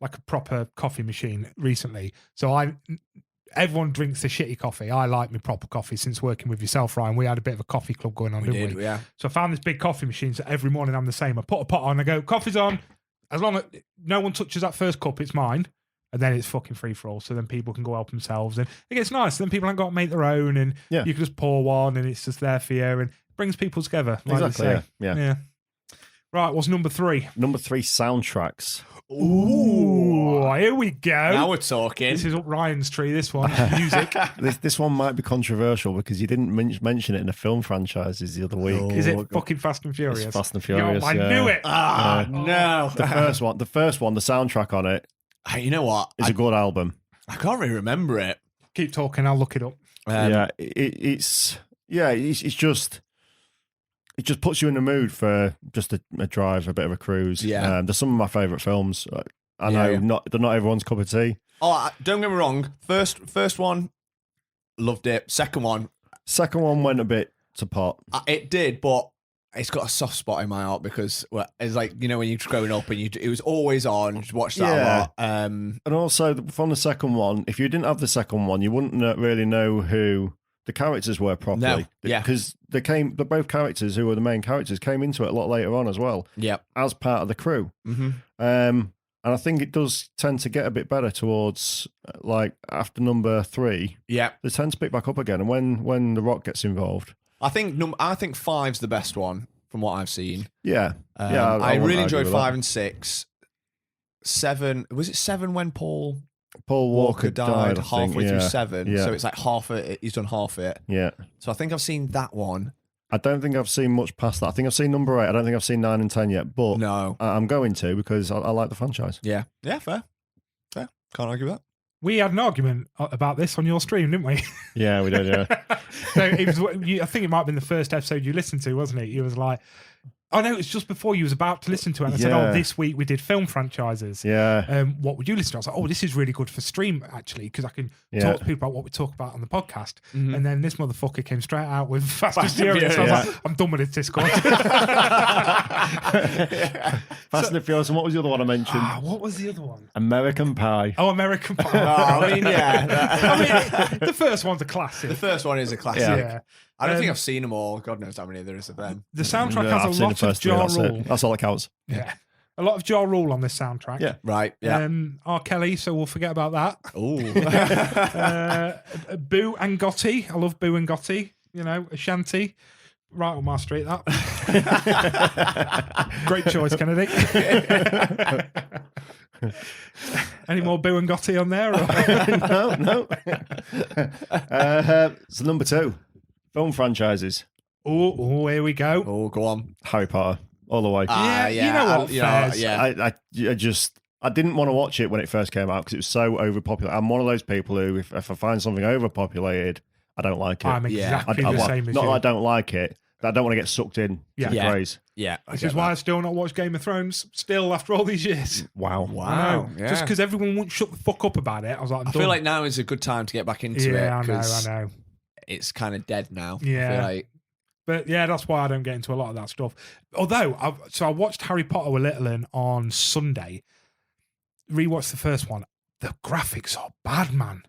like a proper coffee machine recently. So everyone drinks the shitty coffee. I like my proper coffee since working with yourself, Ryan. We had a bit of a coffee club going on, didn't we? Yeah. So I found this big coffee machine. So every morning I'm the same. I put a pot on, I go, coffee's on. As long as no one touches that first cup, it's mine. And then it's fucking free for all. So then people can go help themselves. And it gets nice. Then people haven't got to make their own. And Yeah. you can just pour one and it's just there for you. And brings people together. Like you exactly. say. Yeah. Right, what's number 3? Number 3, soundtracks. Ooh, here we go. Now we're talking. This is up Ryan's tree, this one. Music. This one might be controversial because you didn't mention it in the film franchises the other week. Is it fucking Fast and Furious? It's Fast and Furious. I yeah. knew it. Ah, no. The first one, the soundtrack on it Hey, you know what? is a good album. I can't really remember it. Keep talking, I'll look it up. It's just. It just puts you in the mood for just a drive, a bit of a cruise. Yeah. They're some of my favourite films. I know Yeah. they're not everyone's cup of tea. Don't get me wrong. First one, loved it. Second one, Second one went a bit to pot. it did, but it's got a soft spot in my heart because it's like, you know, when you're growing up and it was always on, you watch that a lot. And also from the second one, if you didn't have the second one, you wouldn't really know who the characters were properly. No, yeah. Because they're both characters who were the main characters came into it a lot later on as well. Yep. As part of the crew. Mm-hmm. And I think it does tend to get a bit better towards like after number 3. Yeah. They tend to pick back up again. And when The Rock gets involved. I think 5's the best one from what I've seen. Yeah. I I wouldn't really argue enjoyed with 5 that. and 6. 7, was it 7 when Paul Walker died I halfway think, through yeah. 7? Yeah. So it's like half it. He's done half it. Yeah. So I think I've seen that one. I don't think I've seen much past that. I think I've seen number 8. I don't think I've seen 9 and 10 yet, but No. I'm going to because I like the franchise. Yeah. Yeah, fair. Can't argue with that. We had an argument about this on your stream, didn't we? Yeah, we did, yeah. So it was, I think it might have been the first episode you listened to, wasn't it? You was like, oh no, it's just before you was about to listen to it. And I said, Yeah. oh, this week we did film franchises. Yeah. What would you listen to? I was like, oh, this is really good for stream, actually, because I can Yeah. talk to people about what we talk about on the podcast. Mhm. And then this motherfucker came straight out with Fast and Fast and Furious. So I was Furious. like, I'm done with this Discord. Fast and Furious. And what was the other one I mentioned? What was the other one? American Pie. Oh, American Pie. I mean, yeah. I mean, the first one's a classic. The first one is a classic. Yeah. I don't think Um, I've seen them all. God knows how many there is of them. The soundtrack No, I've has a seen lot the of first 3. Ja That's Rule. it. That's all that counts. Yeah. A lot of Ja Rule on this soundtrack. Yeah. Right. Yeah. R. Kelly, so we'll forget about that. Ooh. Boo and Gotti. I love Boo and Gotti. You know, Ashanti. Right on my street, that. Great choice, Kennedy. Any more Boo and Gotti on there? Or? No. So number 2, film franchises. Oh, here we go. Oh, go on. Harry Potter. all the way. Yeah, you know what, Fairs. yeah. I didn't want to watch it when it first came out because it was so overpopulated. I'm one of those people who, if I find something overpopulated, I don't like it. I'm exactly the same as not you. that I don't like it, but I don't want to get sucked in to the craze. Yeah. Which is why I still not watch Game of Thrones still after all these years. Wow. I know. Yeah. Just because everyone won't shut the fuck up about it. I was like, I feel like now is a good time to get back into it. I because know. it's kind of dead now. Yeah. I feel like. But yeah, that's why I don't get into a lot of that stuff. Although, I watched Harry Potter with Littlin on Sunday. Rewatched the first one. The graphics are bad, man.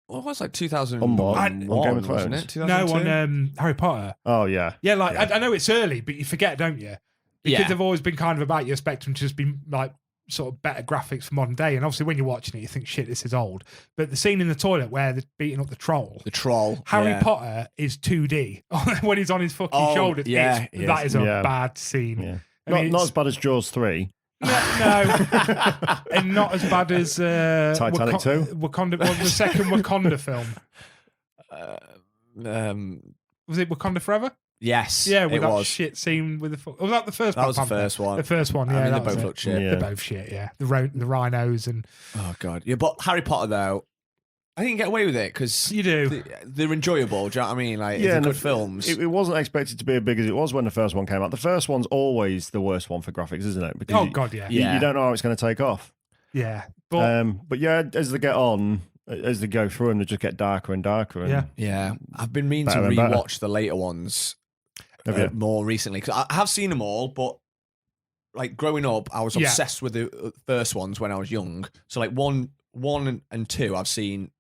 Well, it was like 2001, on Game of wasn't Thrones? it? No, 2002? on Harry Potter. Oh, yeah. Yeah, like I know it's early, but you forget, don't you? Because Yeah. they've always been kind of about your spectrum to just be like sort of better graphics for modern day. And obviously, when you're watching it, you think, shit, this is old. But the scene in the toilet where they're beating up the troll. The troll. Harry yeah. Potter is 2D when he's on his fucking Oh, shoulder. yeah, That is a Yeah. bad scene. Yeah. I mean, Not as bad as Jaws 3. no, and not as bad as Titanic 2? Wakanda, well, the second Wakanda film. Was it Wakanda Forever? Yes. Yeah, with it that was. shit scene with the. Was that the first? That was the Black Panther? first one. The first one, yeah. I mean, that they was both it. looked shit. Yeah. They're both shit, yeah. The rhinos and Oh god. Yeah, but Harry Potter though, I think you get away with it because you do. they're enjoyable. Do you know what I mean? Like, Yeah, they're and good films. It wasn't expected to be as big as it was when the first one came out. The first one's always the worst one for graphics, isn't it? Because Oh god, yeah. Yeah. you don't know how it's going to take off. Yeah. But Yeah, as they get on, as they go through them, they just get darker and darker. And Yeah. Yeah, I've been meaning to Better and better. rewatch the later ones Have you? more recently because I have seen them all, but like growing up, I was Yeah. obsessed with the first ones when I was young. So like one and two, I've seen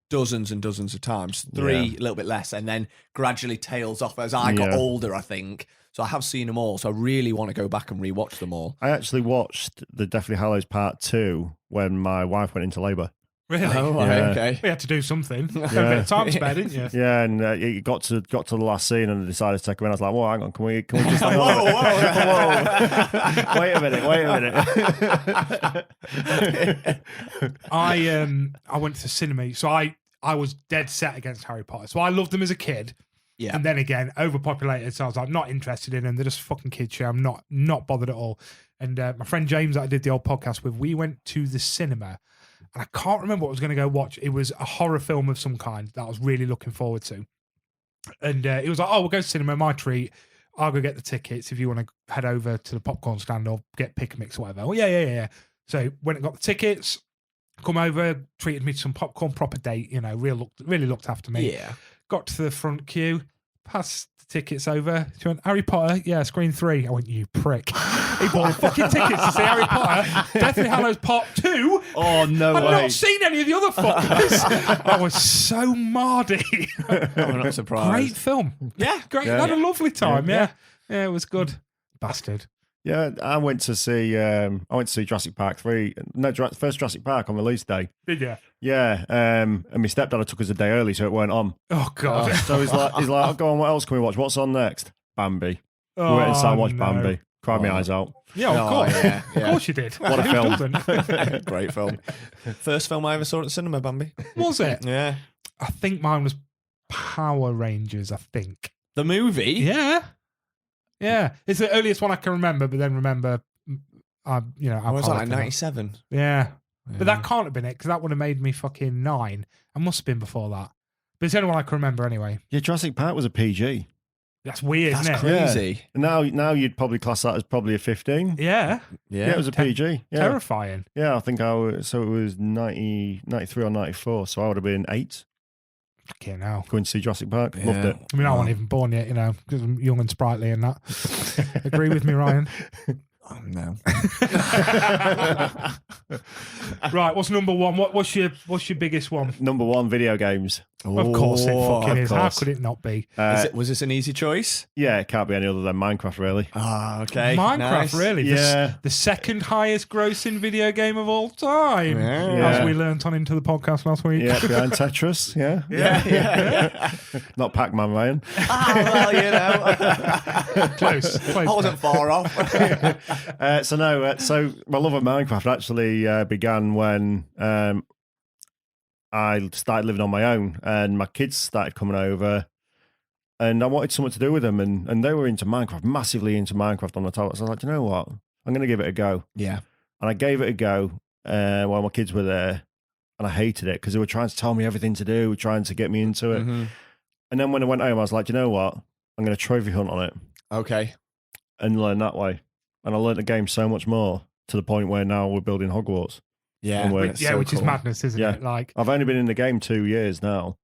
dozens and dozens of times. Three, a little bit less, and then gradually tails off as I got Yeah. older, I think. So I have seen them all. So I really want to go back and rewatch them all. I actually watched the Deathly Hallows Part 2 when my wife went into labour. really, Oh, right, Yeah. okay. we had to do something. A bit of time spare, didn't you? Yeah, and it got to the last scene and I decided to take her in. I was like, "Whoa, hang on, can we just hang Whoa, on? whoa. Wait a minute. I went to the cinema, so I was dead set against Harry Potter. So I loved them as a kid. Yeah. And then again, overpopulated. So I was like, not interested in them. They're just fucking kid show. I'm not bothered at all. And my friend James that I did the old podcast with, we went to the cinema and I can't remember what I was going to go watch. It was a horror film of some kind that I was really looking forward to. And it was like, oh, we'll go to cinema, my treat. I'll go get the tickets if you want to head over to the popcorn stand or get pick a mix or whatever. Oh, yeah. So went and got the tickets, come over, treated me to some popcorn, proper date, really looked after me. Yeah. Got to the front queue, passed the tickets over. She went, Harry Potter, yeah, screen 3. I went, you prick. He bought fucking tickets to see Harry Potter, Deathly Hallows Part 2. Oh, no I've way. not seen any of the other fuckers. I was so mardy. I'm not surprised. Great film. Yeah. Great. Yeah. Had a lovely time, Yeah. Yeah, it was good. Bastard. Yeah, I went to see Jurassic Park 3. No, first Jurassic Park on release day. Did you? Yeah, and my stepdad took us a day early, so it weren't on. Oh, God. So he's like, oh, go on, what else can we watch? What's on next? Bambi. We went inside and watched Bambi. Cried my eyes out. Yeah, of Oh, course. yeah, Of yeah. course you did. What a Who film. doesn't? Great film. First film I ever saw at the cinema, Bambi. Was it? Yeah. I think mine was Power Rangers, I think. The movie? Yeah. Yeah. It's the earliest one I can remember, but then remember, I was alcoholic like and that. 97. Yeah. But that can't have been it, because that would have made me fucking 9. I must have been before that. But it's the only one I can remember anyway. Yeah, Jurassic Park was a PG. That's weird, That's isn't it? crazy. Now you'd probably class that as probably a 15. Yeah. Yeah, it was a PG. Yeah, Terrifying. yeah. I think so it was 93 or 94. So I would have been 8 Fucking hell. going to see Jurassic Park. Yeah. Loved it. I mean, I wasn't even born yet, because I'm young and sprightly and that. Agree with me, Ryan? Oh, no. Right, what's number one? What's your biggest one? Number 1, video games. Of course it fucking of is. How course. could it not be? Was this an easy choice? Yeah, it can't be any other than Minecraft, really. Ah, okay. Minecraft, Nice. really? Yeah. The second highest grossing video game of all time. Yeah. As we learnt on Into the Podcast last week. Yeah, behind Tetris. Yeah, Yeah. not Pac-Man, Ryan. Well, Close. I wasn't far off. So my love of Minecraft actually began when I started living on my own, and my kids started coming over. And I wanted something to do with them, and they were into Minecraft, massively into Minecraft on the tablet. So I was like, you know what? I'm going to give it a go. Yeah. And I gave it a go while my kids were there, and I hated it because they were trying to tell me everything to do, trying to get me into it. Mm-hmm. And then when I went home, I was like, you know what? I'm going to trophy hunt on it Okay. and learn that way. And I learned the game so much more to the point where now we're building Hogwarts. Yeah. And Yeah, so which is cool. madness, isn't Yeah. it? Like, I've only been in the game 2 years now.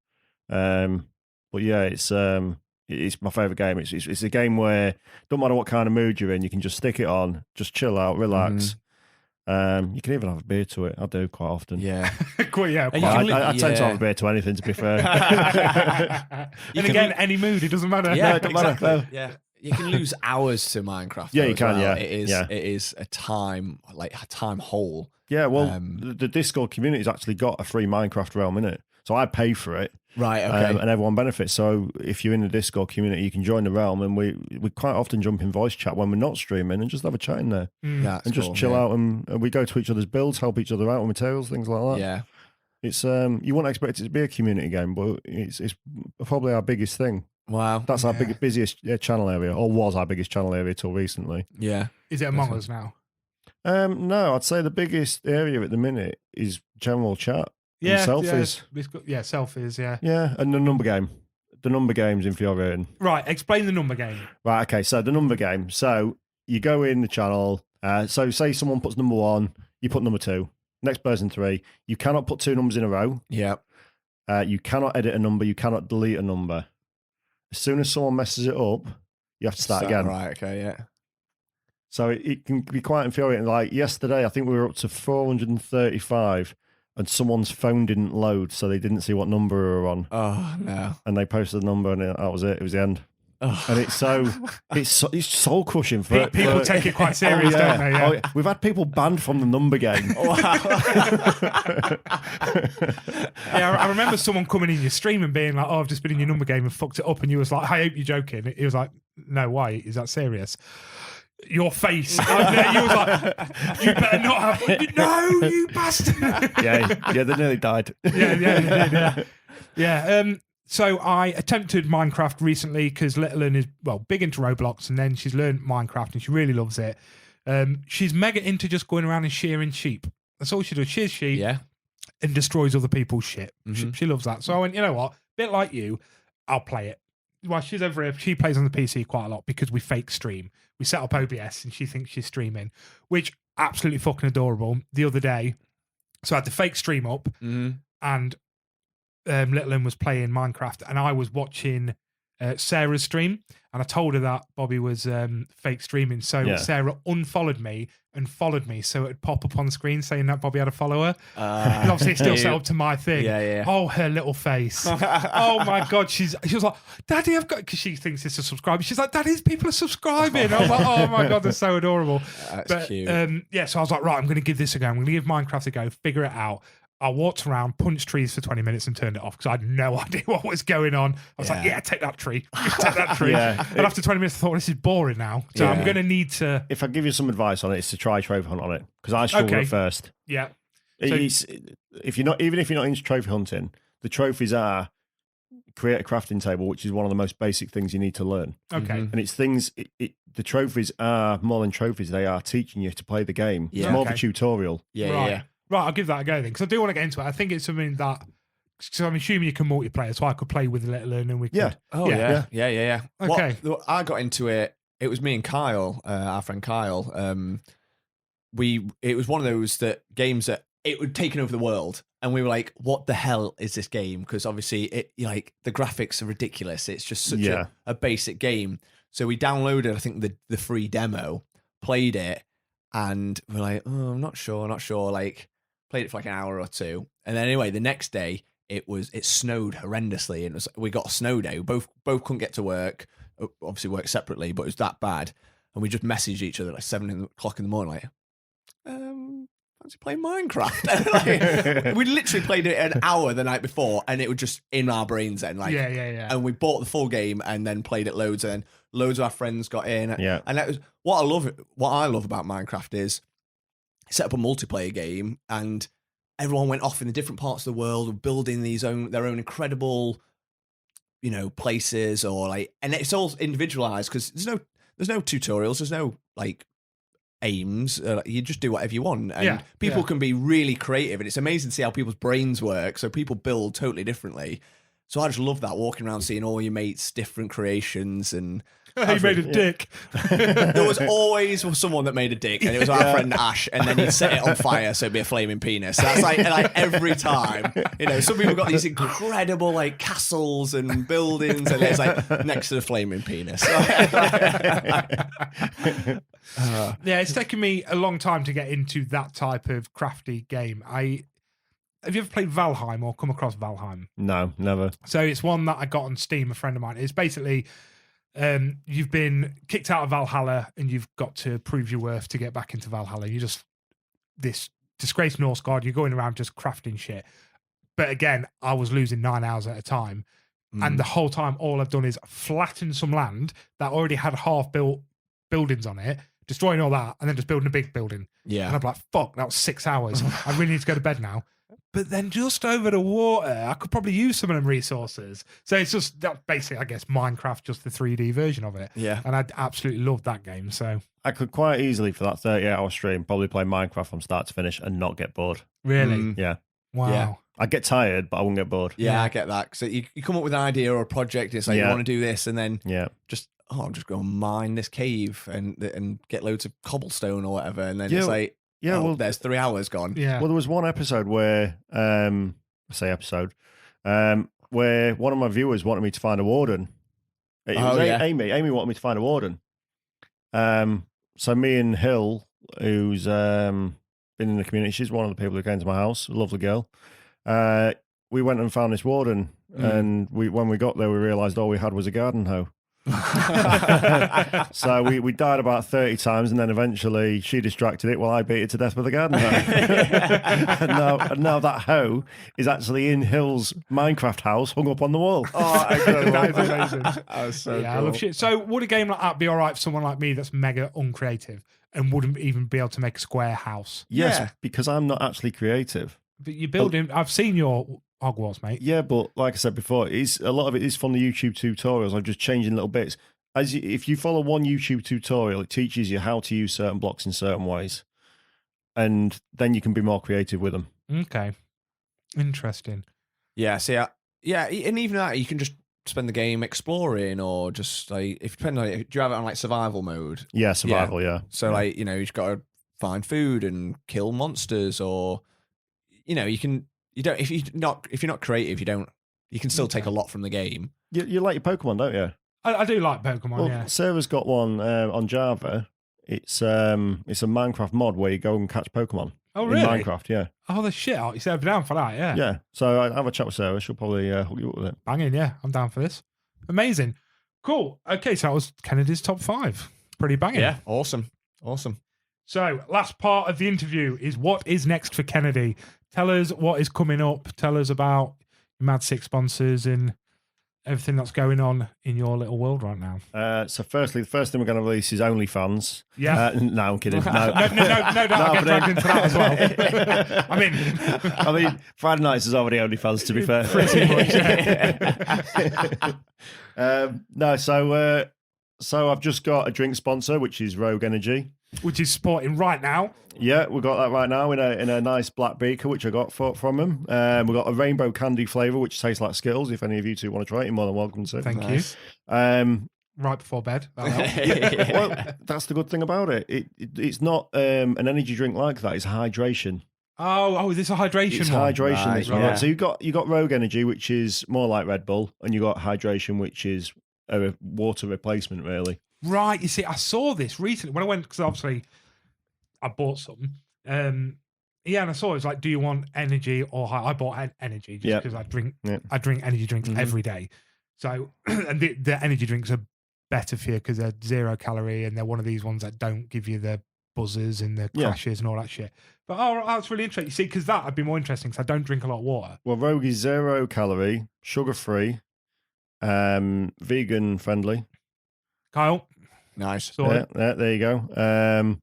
But yeah, it's my favourite game. It's a game where don't matter what kind of mood you're in, you can just stick it on, just chill out, relax. You can even have a beer to it. I do quite often. Yeah. quite, yeah. And quite- you can I tend to Yeah. have a beer to anything, to be fair. and again, any mood, it doesn't matter. Yeah, it don't matter. exactly. No. Yeah. You can lose hours to Minecraft. Yeah, though, you as can, well. yeah. It is. Yeah. It is a time hole. Yeah, well, Um, the Discord community's actually got a free Minecraft realm in it. So I pay for it, Right. Okay. and everyone benefits. So if you're in the Discord community, you can join the realm, and we quite often jump in voice chat when we're not streaming and just have a chat in there That's and just cool, chill yeah. out, and we go to each other's builds, help each other out with materials, things like that. Yeah. It's you wouldn't expect it to be a community game, but it's probably our biggest thing. Wow. That's our busiest channel area, or was our biggest channel area till recently. Yeah. Is it Among Us now? No, I'd say the biggest area at the minute is general chat. Yeah, and selfies. Selfies, yeah. Yeah, and the number game. The number game's infuriating. Right, explain the number game. Right, okay, so the number game. So you go in the channel. So say someone puts number 1, you put number 2. Next person 3. You cannot put 2 numbers in a row. Yeah. You cannot edit a number. You cannot delete a number. As soon as someone messes it up, you have to start again. Right. Okay. Yeah. So it can be quite infuriating. Like yesterday, I think we were up to 435, and someone's phone didn't load, so they didn't see what number we were on. Oh no. And they posted the number, and that was it. It was the end. Oh. And it's soul crushing for People for- take it quite serious, Oh, yeah. don't they? Yeah. Oh, yeah. We've had people banned from the number game. Yeah, I remember someone coming in your stream and being like, "Oh, I've just been in your number game and fucked it up," and you was like, "I hope you're joking." He was like, "No, why? Is that serious?" Your face. You was like, "You better not have." No, you bastard. yeah, they nearly died. Yeah. So I attempted Minecraft recently because little Un is big into Roblox, and then she's learned Minecraft and she really loves it. She's mega into just going around and shearing sheep. That's all she does. Shears sheep. Yeah. And destroys other people's shit. Mhm. She loves that. So I went, you know what? Bit like you, I'll play it. Well, she's over here. She plays on the PC quite a lot because we fake stream. We set up OBS and she thinks she's streaming, which absolutely fucking adorable. The other day, so I had the fake stream up and Little Un was playing Minecraft and I was watching Sarah's stream, and I told her that Bobby was fake streaming. So Sarah unfollowed me and followed me, so it'd pop up on the screen saying that Bobby had a follower. And obviously, it's still set up to my thing. Yeah. Oh, her little face. Oh my god, she was like, "Daddy, I've got," because she thinks it's a subscriber. She's like, "Daddy, people are subscribing." I was like, "Oh my god, they're so adorable." That's cute. So I was like, right, I'm going to give this a go. I'm going to give Minecraft a go, figure it out. I walked around, punched trees for 20 minutes and turned it off because I had no idea what was going on. I was like, take that tree. Take that tree. And after 20 minutes, I thought, this is boring now. So I'm going to need to... If I give you some advice on it, it's to try trophy hunt on it, because I struggled at first. Yeah. If you're not into trophy hunting, the trophies are create a crafting table, which is one of the most basic things you need to learn. Okay. And it's things, the trophies are more than trophies. They are teaching you to play the game. Yeah. It's more of a tutorial. Yeah. Right, I'll give that a go then, because I do want to get into it. I think it's something that... So I'm assuming you can multiplayer, so I could play with Little Un and we could... Yeah. Oh, yeah. Okay. I got into it. It was me and Kyle, our friend Kyle. It was one of those games that it would taken over the world, and we were like, "What the hell is this game?" Because obviously, the graphics are ridiculous. It's just such a basic game. So we downloaded, I think, the free demo, played it, and we're like, "Oh, I'm not sure." Like, played it for like an hour or two, and then anyway, the next day it snowed horrendously, and we got a snow day. We both couldn't get to work. Obviously, work separately, but it was that bad, and we just messaged each other like 7 o'clock in the morning, like, fancy playing Minecraft. Like, we literally played it an hour the night before, and it was just in our brains then. Like, yeah. And we bought the full game and then played it loads, and then loads of our friends got in. Yeah. And that was what I love about Minecraft is set up a multiplayer game, and everyone went off in the different parts of the world, building their own incredible places or like, and it's all individualized because there's no tutorials, there's no like aims. You just do whatever you want, and people can be really creative, and it's amazing to see how people's brains work. So people build totally differently. So I just love that, walking around seeing all your mates' different creations. And he made a dick. There was always someone that made a dick, and it was our friend Ash, and then he'd set it on fire so it'd be a flaming penis. So that's like every time. Some people got these incredible like castles and buildings, and it's like next to the flaming penis. Yeah, it's taken me a long time to get into that type of crafty game. Have you ever played Valheim or come across Valheim? No, never. So it's one that I got on Steam, a friend of mine. It's basically you've been kicked out of Valhalla and you've got to prove your worth to get back into Valhalla. You're just this disgraced Norse god. You're going around just crafting shit. But again, I was losing 9 hours at a time. And the whole time, all I've done is flatten some land that already had half-built buildings on it, destroying all that, and then just building a big building. Yeah. And I'm like, fuck, that was 6 hours. I really need to go to bed now. But then just over the water, I could probably use some of them resources. So it's just that basically, I guess, Minecraft, just the 3D version of it. Yeah. And I absolutely loved that game. So I could quite easily, for that 38-hour stream, probably play Minecraft from start to finish and not get bored. really, Yeah. wow. Yeah. I'd get tired, but I wouldn't get bored. Yeah, I get that. So you come up with an idea or a project, it's like you Yeah. want to do this, and then Yeah. I'm just going to mine this cave and get loads of cobblestone or whatever, and then Yeah, it's like, Yeah, well, there's 3 hours gone. Yeah. well, there was one episode where, where one of my viewers wanted me to find a warden. It was Amy. Amy wanted me to find a warden. So me and Hill, who's been in the community, she's one of the people who came to my house, a lovely girl. We went and found this warden, and when we got there, we realised all we had was a garden hoe. So we died about 30 times, and then eventually she distracted it while I beat it to death with a garden hoe. and now that hoe is actually in Hill's Minecraft house, hung up on the wall. Oh, That is amazing. That was so Yeah, I cool. love shit. So would a game like that be all right for someone like me that's mega uncreative and wouldn't even be able to make a square house? Yes, Yeah. because I'm not actually creative. But you're building, I've seen your Hogwarts, mate. Yeah, but like I said before, a lot of it is from the YouTube tutorials. I'm just changing little bits. If you follow one YouTube tutorial, it teaches you how to use certain blocks in certain ways, and then you can be more creative with them. Okay. Interesting. Yeah, see, and even that, you can just spend the game exploring, or just like, if depending on it, do you have it on like survival mode? Yeah, survival. Yeah. So like, you've got to find food and kill monsters, or if you're not creative, you can still take a lot from the game. You like your Pokemon, don't you? I do like Pokemon, Well, yeah. Sarah's got one on Java. It's a Minecraft mod where you go and catch Pokemon. Oh, in really? Minecraft, yeah. Oh, the shit. You said I'm down for that, yeah. Yeah. So I have a chat with Sarah. She'll probably hook you up with it. Banging, yeah. I'm down for this. Amazing. Cool. Okay, so that was Kennedy's top 5. Pretty banging. Yeah, awesome. So, last part of the interview is what is next for Kennedy. Tell us what is coming up. Tell us about Mad Six sponsors and everything that's going on in your little world right now. So firstly, the first thing we're going to release is OnlyFans. Yeah. No, I'm kidding. No, no, I'll get dragged into that as well. I mean, Friday nights is already OnlyFans, to be fair. pretty much, yeah. No, so I've just got a drink sponsor, which is Rogue Energy. Which is sporting right now. Yeah, we've got that right now in a nice black beaker, which I got from him. We've got a rainbow candy flavour, which tastes like Skittles. If any of you two want to try it, you're more than welcome to. Thank Nice. you. Right before bed. That'll help. Well, that's the good thing about it. It's not an energy drink like that. It's hydration. Oh, this is a hydration It's one. hydration. Right, This one. yeah. So you got Rogue Energy, which is more like Red Bull, and you got hydration, which is a water replacement, really. Right, you see, I saw this recently when I went, because obviously I bought some. And I saw it was like, do you want energy or high? I bought energy just Yeah. because I drink Yeah. energy drinks Mhm. every day. So, and the energy drinks are better for you because they're 0 calorie and they're one of these ones that don't give you the buzzers and the Yeah. crashes and all that shit. But that's really interesting. You see, because that'd be more interesting because I don't drink a lot of water. Well, Rogue is 0 calorie, sugar free, vegan friendly. Kyle, Nice. sorry. Yeah, there you go.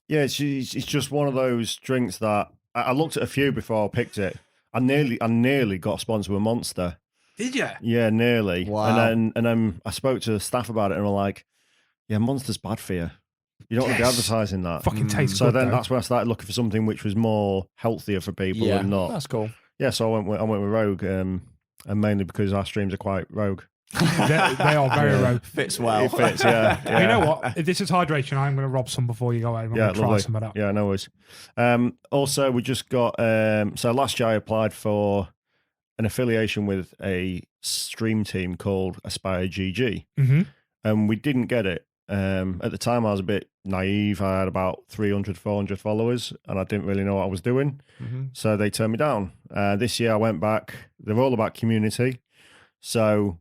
Yeah, it's just one of those drinks that I looked at a few before I picked it. I nearly got sponsored with Monster. Did you? Yeah, nearly. Wow. And then I spoke to the staff about it, and we're like, "Yeah, Monster's bad for you. You don't want to be Yes. advertising that." Fucking tastes So good. then though. that's when I started looking for something which was more healthier for people Yeah, and not. that's cool. Yeah, so I went with Rogue, and mainly because our streams are quite rogue. they are very rogue. Fits well. It fits, yeah. You know what? If this is hydration, I'm going to rob some before you go home. I'm Yeah, going to try lovely. some of that. Yeah, no worries. Also, we just got so last year I applied for an affiliation with a stream team called Aspire GG, Mm-hmm. and we didn't get it. At the time, I was a bit naive. I had about 300, 400 followers, and I didn't really know what I was doing. Mm-hmm. So they turned me down. This year, I went back. They're all about community. So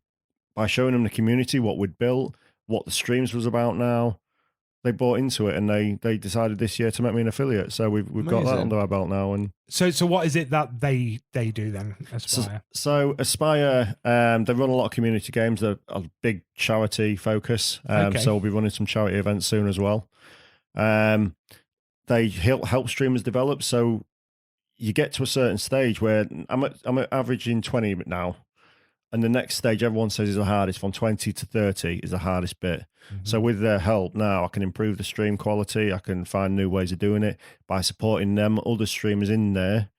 by showing them the community, what we'd built, what the streams was about now, they bought into it, and they decided this year to make me an affiliate. So we've got that Amazing. under our belt now. And So what is it that they do then? Aspire. so Aspire, they run a lot of community games. They're a big charity focus. Okay. So we'll be running some charity events soon as well. They help streamers develop. So you get to a certain stage where I'm averaging 20 now. And the next stage, everyone says is the hardest. From 20 to 30 is the hardest bit. Mm-hmm. So with their help now, I can improve the stream quality. I can find new ways of doing it by supporting them. Other streamers in there,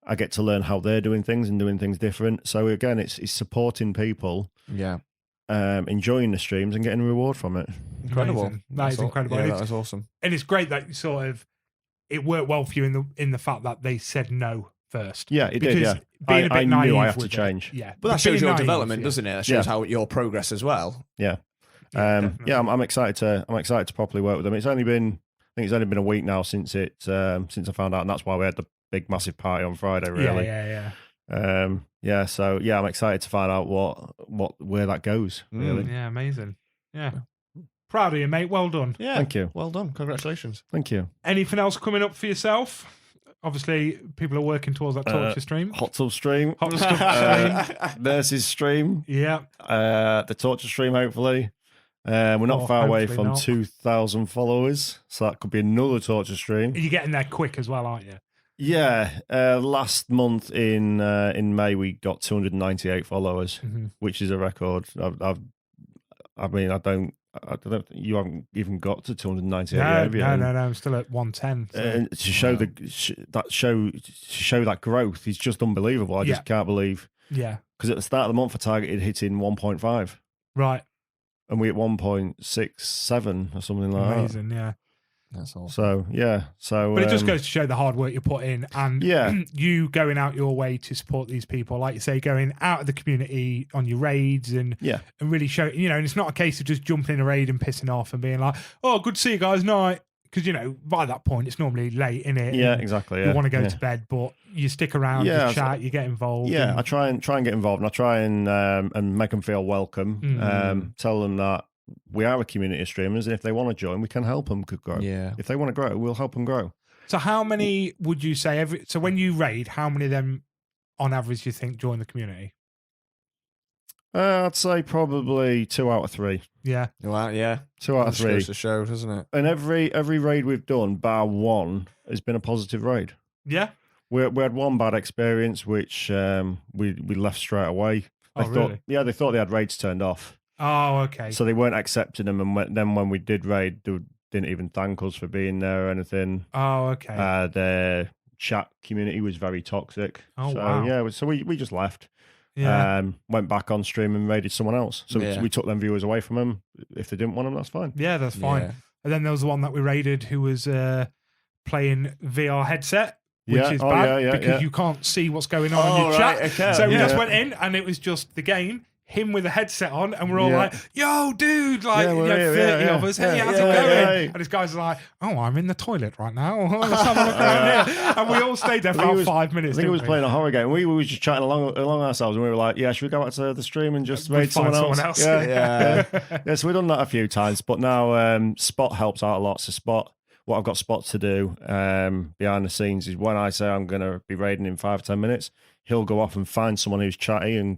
I get to learn how they're doing things and doing things different. So again, it's supporting people, Yeah. enjoying the streams and getting a reward from it. Incredible. Amazing. That is incredible. Yeah, And that it's- was awesome. and it's great that you sort of it worked well for you in the fact that they said no first. Yeah, it Because did. Yeah, being a bit I knew I naive have to with it, change. Yeah, But that being shows your naive, development, yeah. doesn't it? That shows how your progress as well. Yeah. definitely. I'm excited to properly work with them. I think it's only been a week now since I found out, and that's why we had the big massive party on Friday. Really, Yeah. So I'm excited to find out where that goes. Really, Yeah, amazing. Yeah. Proud of you, mate. Well done. Yeah. Thank you. Well done. Congratulations. Thank you. Anything else coming up for yourself? Obviously, people are working towards that torture stream. Hot tub stream, Hot stuff stream. nurses stream, Yeah. the torture stream. Hopefully, we're not Oh, far away hopefully from not. 2,000 followers, so that could be another torture stream. You're getting there quick as well, aren't you? Yeah, last month in May we got 298 followers, Mm-hmm. which is a record. I don't. You haven't even got to 298 yet, have you? No. I'm still at 110. So. And to show that growth is just unbelievable. I Yeah. just can't believe, Yeah. because at the start of the month I targeted hitting 1.5, Right. and we at 1.67 or something like Amazing. Yeah. That's that. awesome. So yeah, But it just goes to show the hard work you put in and Yeah. you going out your way to support these people. Like you say, going out of the community on your raids and really show, and it's not a case of just jumping in a raid and pissing off and being like, oh, good to see you guys, night. Because, by that point, it's normally late, innit? Yeah, And exactly. you want to go to bed, but you stick around, Yeah, you chat, you get involved. Yeah, and- I try and get involved, and I try and make them feel welcome. Tell them that we are a community of streamers, and if they want to join, we can help them grow. Yeah. If they want to grow, we'll help them grow. So how many would you say so when you raid, how many of them on average do you think join the community? I'd say probably 2 out of 3. Yeah. Well, yeah. 2 out of Just 3. goes to show, doesn't it? And every raid we've done, bar one, has been a positive raid. Yeah. We had one bad experience, which we left straight away. Really? They thought they had raids turned off, Oh, okay. so they weren't accepting them. And then when we did raid, they didn't even thank us for being there or anything. Oh, okay. Their chat community was very toxic. Oh, so, wow. Yeah, so we just left. Yeah. Went back on stream and raided someone else. So Yeah. we took them viewers away from them. If they didn't want them, that's fine. Yeah, that's fine. Yeah. And then there was the one that we raided who was playing VR headset, which Yeah. is Oh, bad yeah, because yeah. you can't see what's going on Oh, your right, chat. okay. So we Yeah. just went in and it was just the game, him with a headset on, and we're all Yeah. like, yo, dude, like, Yeah, we're here, 30 yeah, of us. yeah, Hey, how's yeah, it going? yeah. And this guy's like, oh, I'm in the toilet right now. Let's have a look around here. And we all stayed there for I think about it was- 5 I minutes. think he was didn't we? playing a horror game. We were just chatting along ourselves, and we were like, "Yeah, should we go back to the stream and just We'll raid find someone someone else?" else. Yeah. So we've done that a few times, but now Spot helps out a lot. So Spot, what I've got Spot to do behind the scenes is when I say I'm going to be raiding in 5-10 minutes, he'll go off and find someone who's chatty and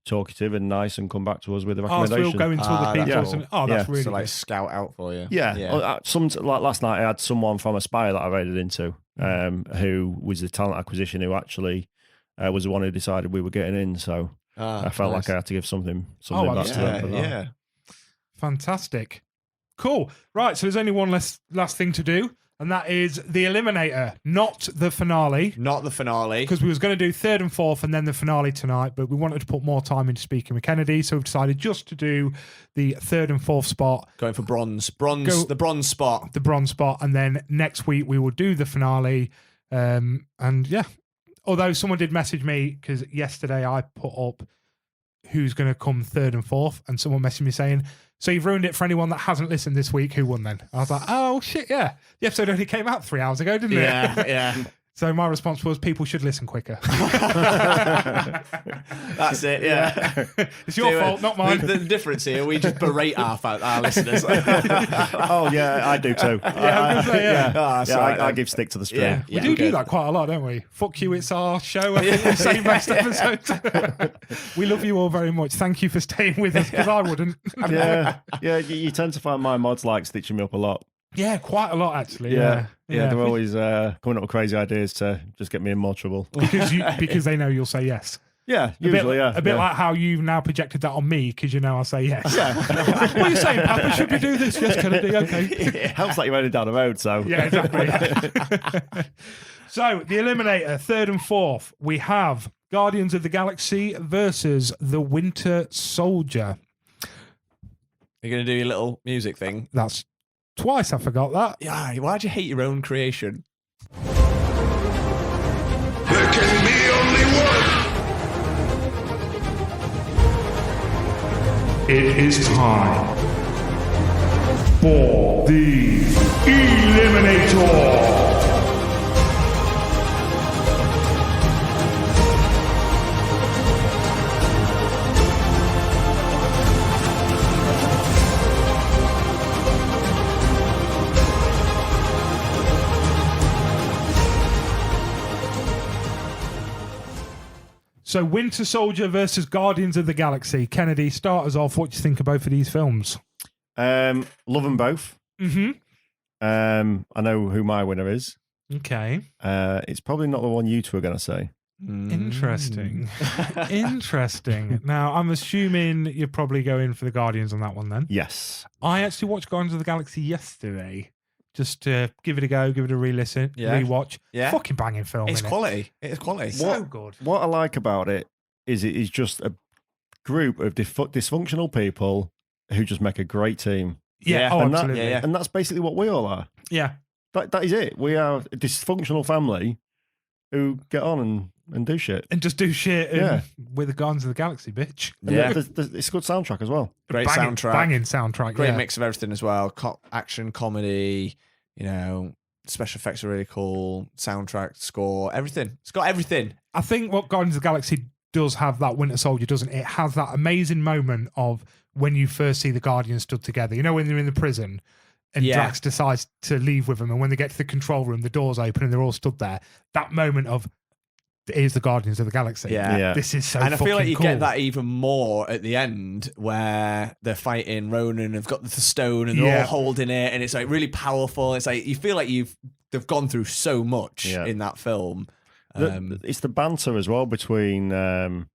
talkative and nice, and come back to us with a Oh, so recommendation. we'll go into other that's people. cool. Oh, that's Yeah. really So, like, good. scout out for you. Yeah. Yeah. Like last night, I had someone from Aspire that I raided into, who was the talent acquisition, who actually was the one who decided we were getting in. So I felt like I had to give something back to them. For that. Yeah. Fantastic. Cool. Right, so there's only one last thing to do, and that is the Eliminator, not the finale. Not the finale. Because we was going to do third and fourth and then the finale tonight, but we wanted to put more time into speaking with Kennedy, so we've decided just to do the third and fourth spot. Going for bronze. The bronze spot. The bronze spot, and then next week we will do the finale. And yeah, although someone did message me, because yesterday I put up who's going to come third and fourth, and someone messaged me saying, so you've ruined it for anyone that hasn't listened this week. Who won then? I was like, oh shit, yeah. The episode only came out 3 hours ago, didn't it? Yeah. So my response was, people should listen quicker. That's it, yeah. It's your fault, not mine. The difference here, we just berate our listeners. Oh, yeah, I do too. I give stick to the stream. Yeah. We do that quite a lot, don't we? Fuck you, it's our show. I think we say best episodes. We love you all very much. Thank you for staying with us, because I wouldn't. Yeah, you tend to find my mods like stitching me up a lot. Yeah, quite a lot actually. Yeah, they're always coming up with crazy ideas to just get me in more trouble. Because they know you'll say yes. Yeah, usually, a bit like how you've now projected that on me, because you know I'll say yes. Yeah. What are you saying, Papa? Should we do this? Yes, Kennedy, okay. Helps that you're only down the road, so. Yeah, exactly. So, the Eliminator, third and fourth, we have Guardians of the Galaxy versus the Winter Soldier. You're going to do your little music thing? That's twice I forgot that. Yeah, why'd you hate your own creation? There can be only one. It is time for the Eliminator. So, Winter Soldier versus Guardians of the Galaxy. Kennedy, start us off. What do you think of both of these films? Love them both. Mm-hmm. I know who my winner is. Okay. It's probably not the one you two are going to say. Interesting. Interesting. Now, I'm assuming you're probably going for the Guardians on that one then. Yes. I actually watched Guardians of the Galaxy yesterday. Just to give it a go, give it a re-listen, re-watch. Yeah. Fucking banging film. It's innit? quality. It is quality. So good. What I like about it is just a group of dysfunctional people who just make a great team. Yeah. Oh, and absolutely. And that's basically what we all are. Yeah. That is it. We are a dysfunctional family who get on and do shit. And just do shit with the Guardians of the Galaxy, bitch. And Yeah. it's a good soundtrack as well. Great Banging- soundtrack. Banging soundtrack. Great yeah. mix of everything as well. Action, comedy, special effects are really cool. Soundtrack, score, everything. It's got everything. I think what Guardians of the Galaxy does have that Winter Soldier, doesn't it? It has that amazing moment of when you first see the Guardians stood together. You know, when they're in the prison and Drax decides to leave with them, and when they get to the control room, the doors open and they're all stood there. That moment of, here's the Guardians of the Galaxy. Yeah. This is so And I feel like you cool. get that even more at the end where they're fighting Ronan and have got the stone and they're all holding it, and it's like really powerful. It's like you feel like they've gone through so much in that film. It's the banter as well between them.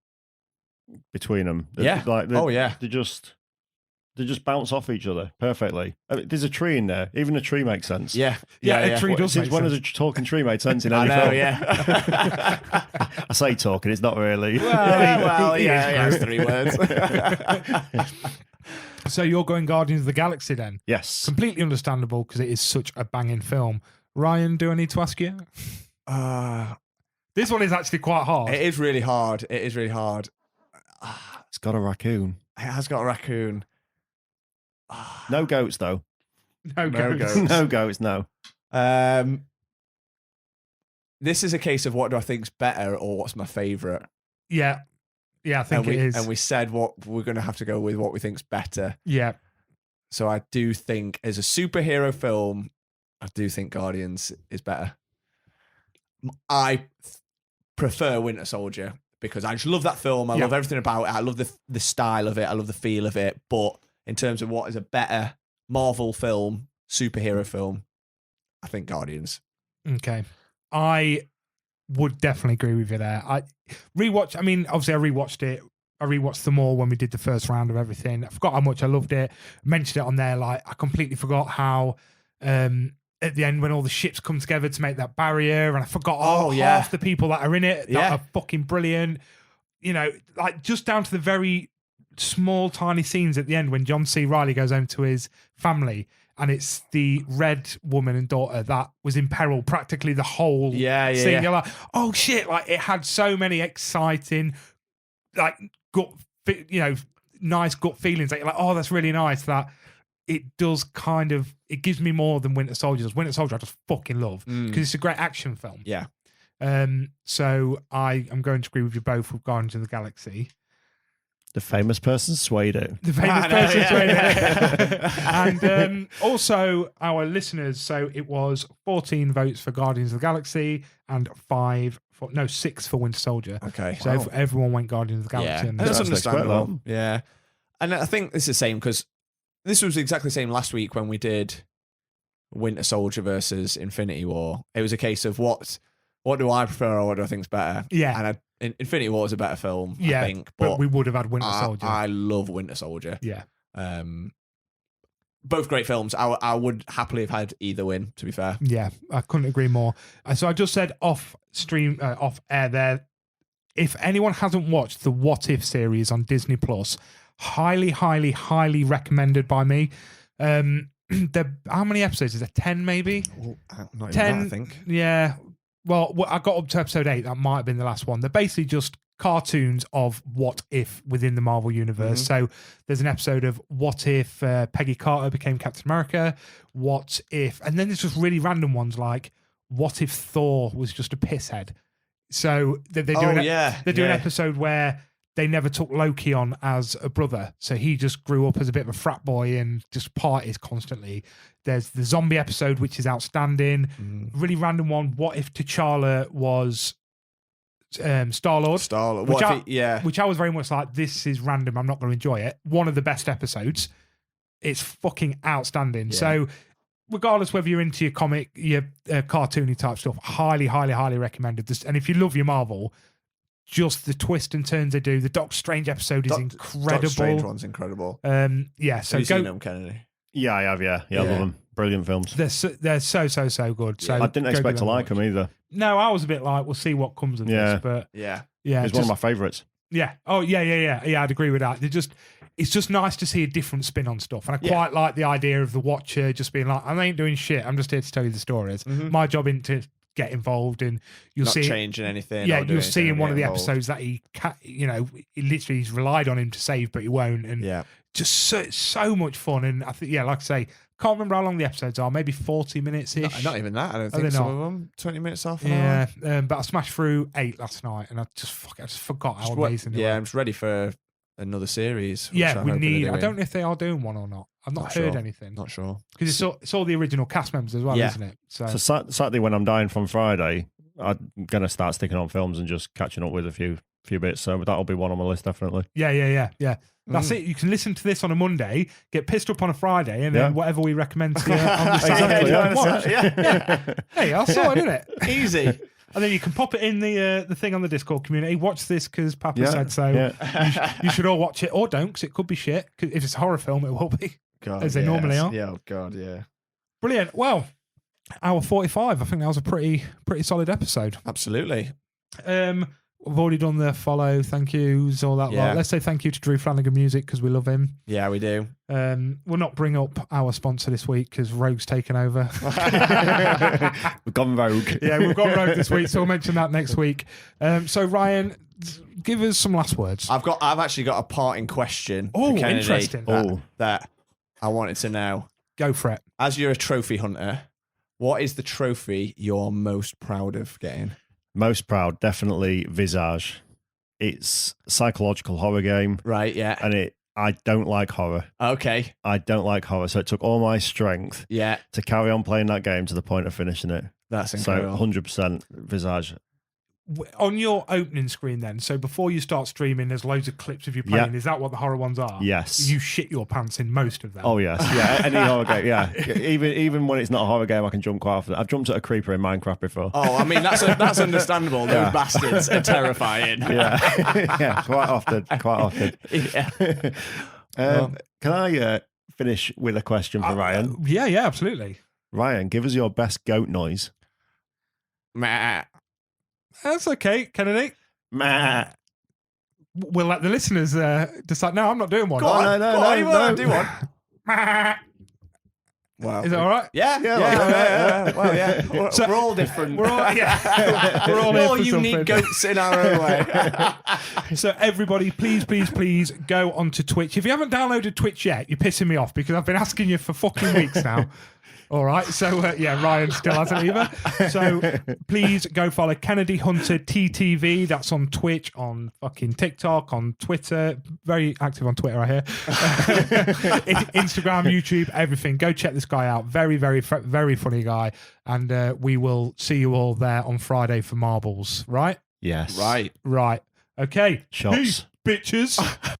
They just bounce off each other perfectly. I mean, there's a tree in there. Even a tree makes sense. A tree does make When sense. does a talking tree make sense in I any know, film? yeah. I say talking, it's not really. Well, He yeah, is it's 3 words. So you're going Guardians of the Galaxy then? Yes. Completely understandable, because it is such a banging film. Ryan, do I need to ask you? This one is actually quite hard. It is really hard. It is really hard. It's got a raccoon. It has got a raccoon. No goats, though. No goats. goats. No goats, no. This is a case of what do I think's better or what's my favourite. Yeah. Yeah, I think it is. And we said what we're going to have to go with what we think's better. Yeah. So I do think as a superhero film, I do think Guardians is better. I prefer Winter Soldier because I just love that film. I love everything about it. I love the style of it. I love the feel of it. But in terms of what is a better Marvel film, superhero film, I think Guardians. Okay. I would definitely agree with you there. Obviously I rewatched it I rewatched them all when we did the first round of everything. I forgot how much I loved it. Mentioned it on there. Like, I completely forgot how at the end when all the ships come together to make that barrier, and I forgot half the people that are in it that are fucking brilliant. You know, like just down to the very small, tiny scenes at the end when John C. Reilly goes home to his family, and it's the red woman and daughter that was in peril practically the whole scene. You're like, oh shit! Like, it had so many exciting, like nice gut feelings. Like, you're like, oh, that's really nice. That it does kind of, it gives me more than Winter Soldier does. Winter Soldier I just fucking love because it's a great action film. Yeah. So I am going to agree with you both with Guardians of the Galaxy. The famous person swayed it. The famous person swayed it. And also our listeners. So it was 14 votes for Guardians of the Galaxy and 6 for Winter Soldier. Okay. So everyone went Guardians of the Galaxy. Yeah, And that's That's understandable. quite Yeah. And I think it's the same because this was exactly the same last week when we did Winter Soldier versus Infinity War. It was a case of what do I prefer or what do I think's better? Yeah. And Infinity War is a better film, yeah, I think. but we would have had Winter Soldier. I love Winter Soldier. Yeah. Both great films. I would happily have had either win, to be fair. Yeah, I couldn't agree more. And so I just said off air there, if anyone hasn't watched the What If series on Disney Plus, highly, highly, highly recommended by me. How many episodes is there? 10 maybe? Not 10, even that, I think. Yeah. Well, I got up to episode 8. That might have been the last one. They're basically just cartoons of what if within the Marvel universe. So there's an episode of what if Peggy Carter became Captain America? What if, and then there's just really random ones like what if Thor was just a pisshead? So they do an episode where they never took Loki on as a brother. So he just grew up as a bit of a frat boy and just parties constantly. There's the zombie episode, which is outstanding. Really random one. What if T'Challa was Star-Lord? Which I was very much like, this is random. I'm not going to enjoy it. One of the best episodes. It's fucking outstanding. Yeah. So regardless whether you're into your comic, your cartoony type stuff, highly, highly, highly recommended. And if you love your Marvel, just the twist and turns they do. The Doctor Strange episode is incredible. Doctor Strange one's incredible. Yeah. So Have you seen them, Kennedy? Yeah, I have. Yeah, I love them. Brilliant films. They're so good. So I didn't expect to like them either. No, I was a bit like, we'll see what comes of this. But yeah, It's one of my favourites. Yeah. Oh, yeah. I'd agree with that. It's just nice to see a different spin on stuff. And I quite like the idea of the watcher just being like, I ain't doing shit. I'm just here to tell you the stories. My job isn't to get involved, and you'll not see changing anything. Yeah, you'll see in one of the episodes that he literally he's relied on him to save, but he won't. And just so much fun. And I think, like I say, can't remember how long the episodes are. Maybe 40 minutes ish. Not even that. I don't think some of them 20 minutes off. Yeah, but I smashed through 8 last night, and I just forgot how amazing. Yeah, I'm just ready for another series. Yeah, we need. I don't know if they are doing one or not. I've not heard anything. Not sure because it's all the original cast members as well, isn't it? So Saturday when I'm dying from Friday, I'm gonna start sticking on films and just catching up with a few bits. So that'll be one on my list definitely. Yeah. That's it. You can listen to this on a Monday, get pissed up on a Friday, and then whatever we recommend to you on the Saturday, watch. Yeah. Hey, I saw it, isn't it? Easy. And then you can pop it in the thing on the Discord community. Watch this because Papa said so. Yeah. You should all watch it, or don't, because it could be shit. Cause if it's a horror film, it will be. God, as they normally are. Yeah, oh God, yeah. Brilliant. Well, hour 45. I think that was a pretty solid episode. Absolutely. We've already done the follow, thank yous, all that lot. Let's say thank you to Drew Flanagan Music because we love him. Yeah, we do. We'll not bring up our sponsor this week because Rogue's taken over. We've gone rogue. Yeah, we've got Rogue this week, so we'll mention that next week. So Ryan, give us some last words. I've actually got a parting question. Oh, for Kennedy interesting. That I wanted to know. Go for it. As you're a trophy hunter, what is the trophy you're most proud of getting? Most proud, definitely Visage. It's a psychological horror game. Right, yeah. And I don't like horror. Okay. I don't like horror. So it took all my strength to carry on playing that game to the point of finishing it. That's incredible. So 100% Visage. On your opening screen, then, so before you start streaming, there's loads of clips of you playing. Yeah. Is that what the horror ones are? Yes. You shit your pants in most of them. Oh yes, yeah. Any horror game, yeah. Even when it's not a horror game, I can jump quite often. I've jumped at a creeper in Minecraft before. Oh, I mean that's understandable. Those bastards are terrifying. Yeah, yeah, quite often. Yeah. Can I finish with a question for Ryan? Yeah, absolutely. Ryan, give us your best goat noise. Meh. That's okay, Kennedy. Meh. We'll let the listeners decide. No, I'm not doing one. Go on, no, you want to do one? Is Well, it all right? Yeah. Well, yeah. We're all different. We're all, we're all, We're here all for unique something. goats in our own way. So everybody, please go onto Twitch. If you haven't downloaded Twitch yet, you're pissing me off because I've been asking you for fucking weeks now. All right. So, Ryan still hasn't either. So please go follow KennedyHunterTTV. That's on Twitch, on fucking TikTok, on Twitter. Very active on Twitter, I hear. Instagram, YouTube, everything. Go check this guy out. Very, very, very funny guy. And we will see you all there on Friday for marbles. Right? Yes. Right. Right. Okay. Shots. Peace, bitches.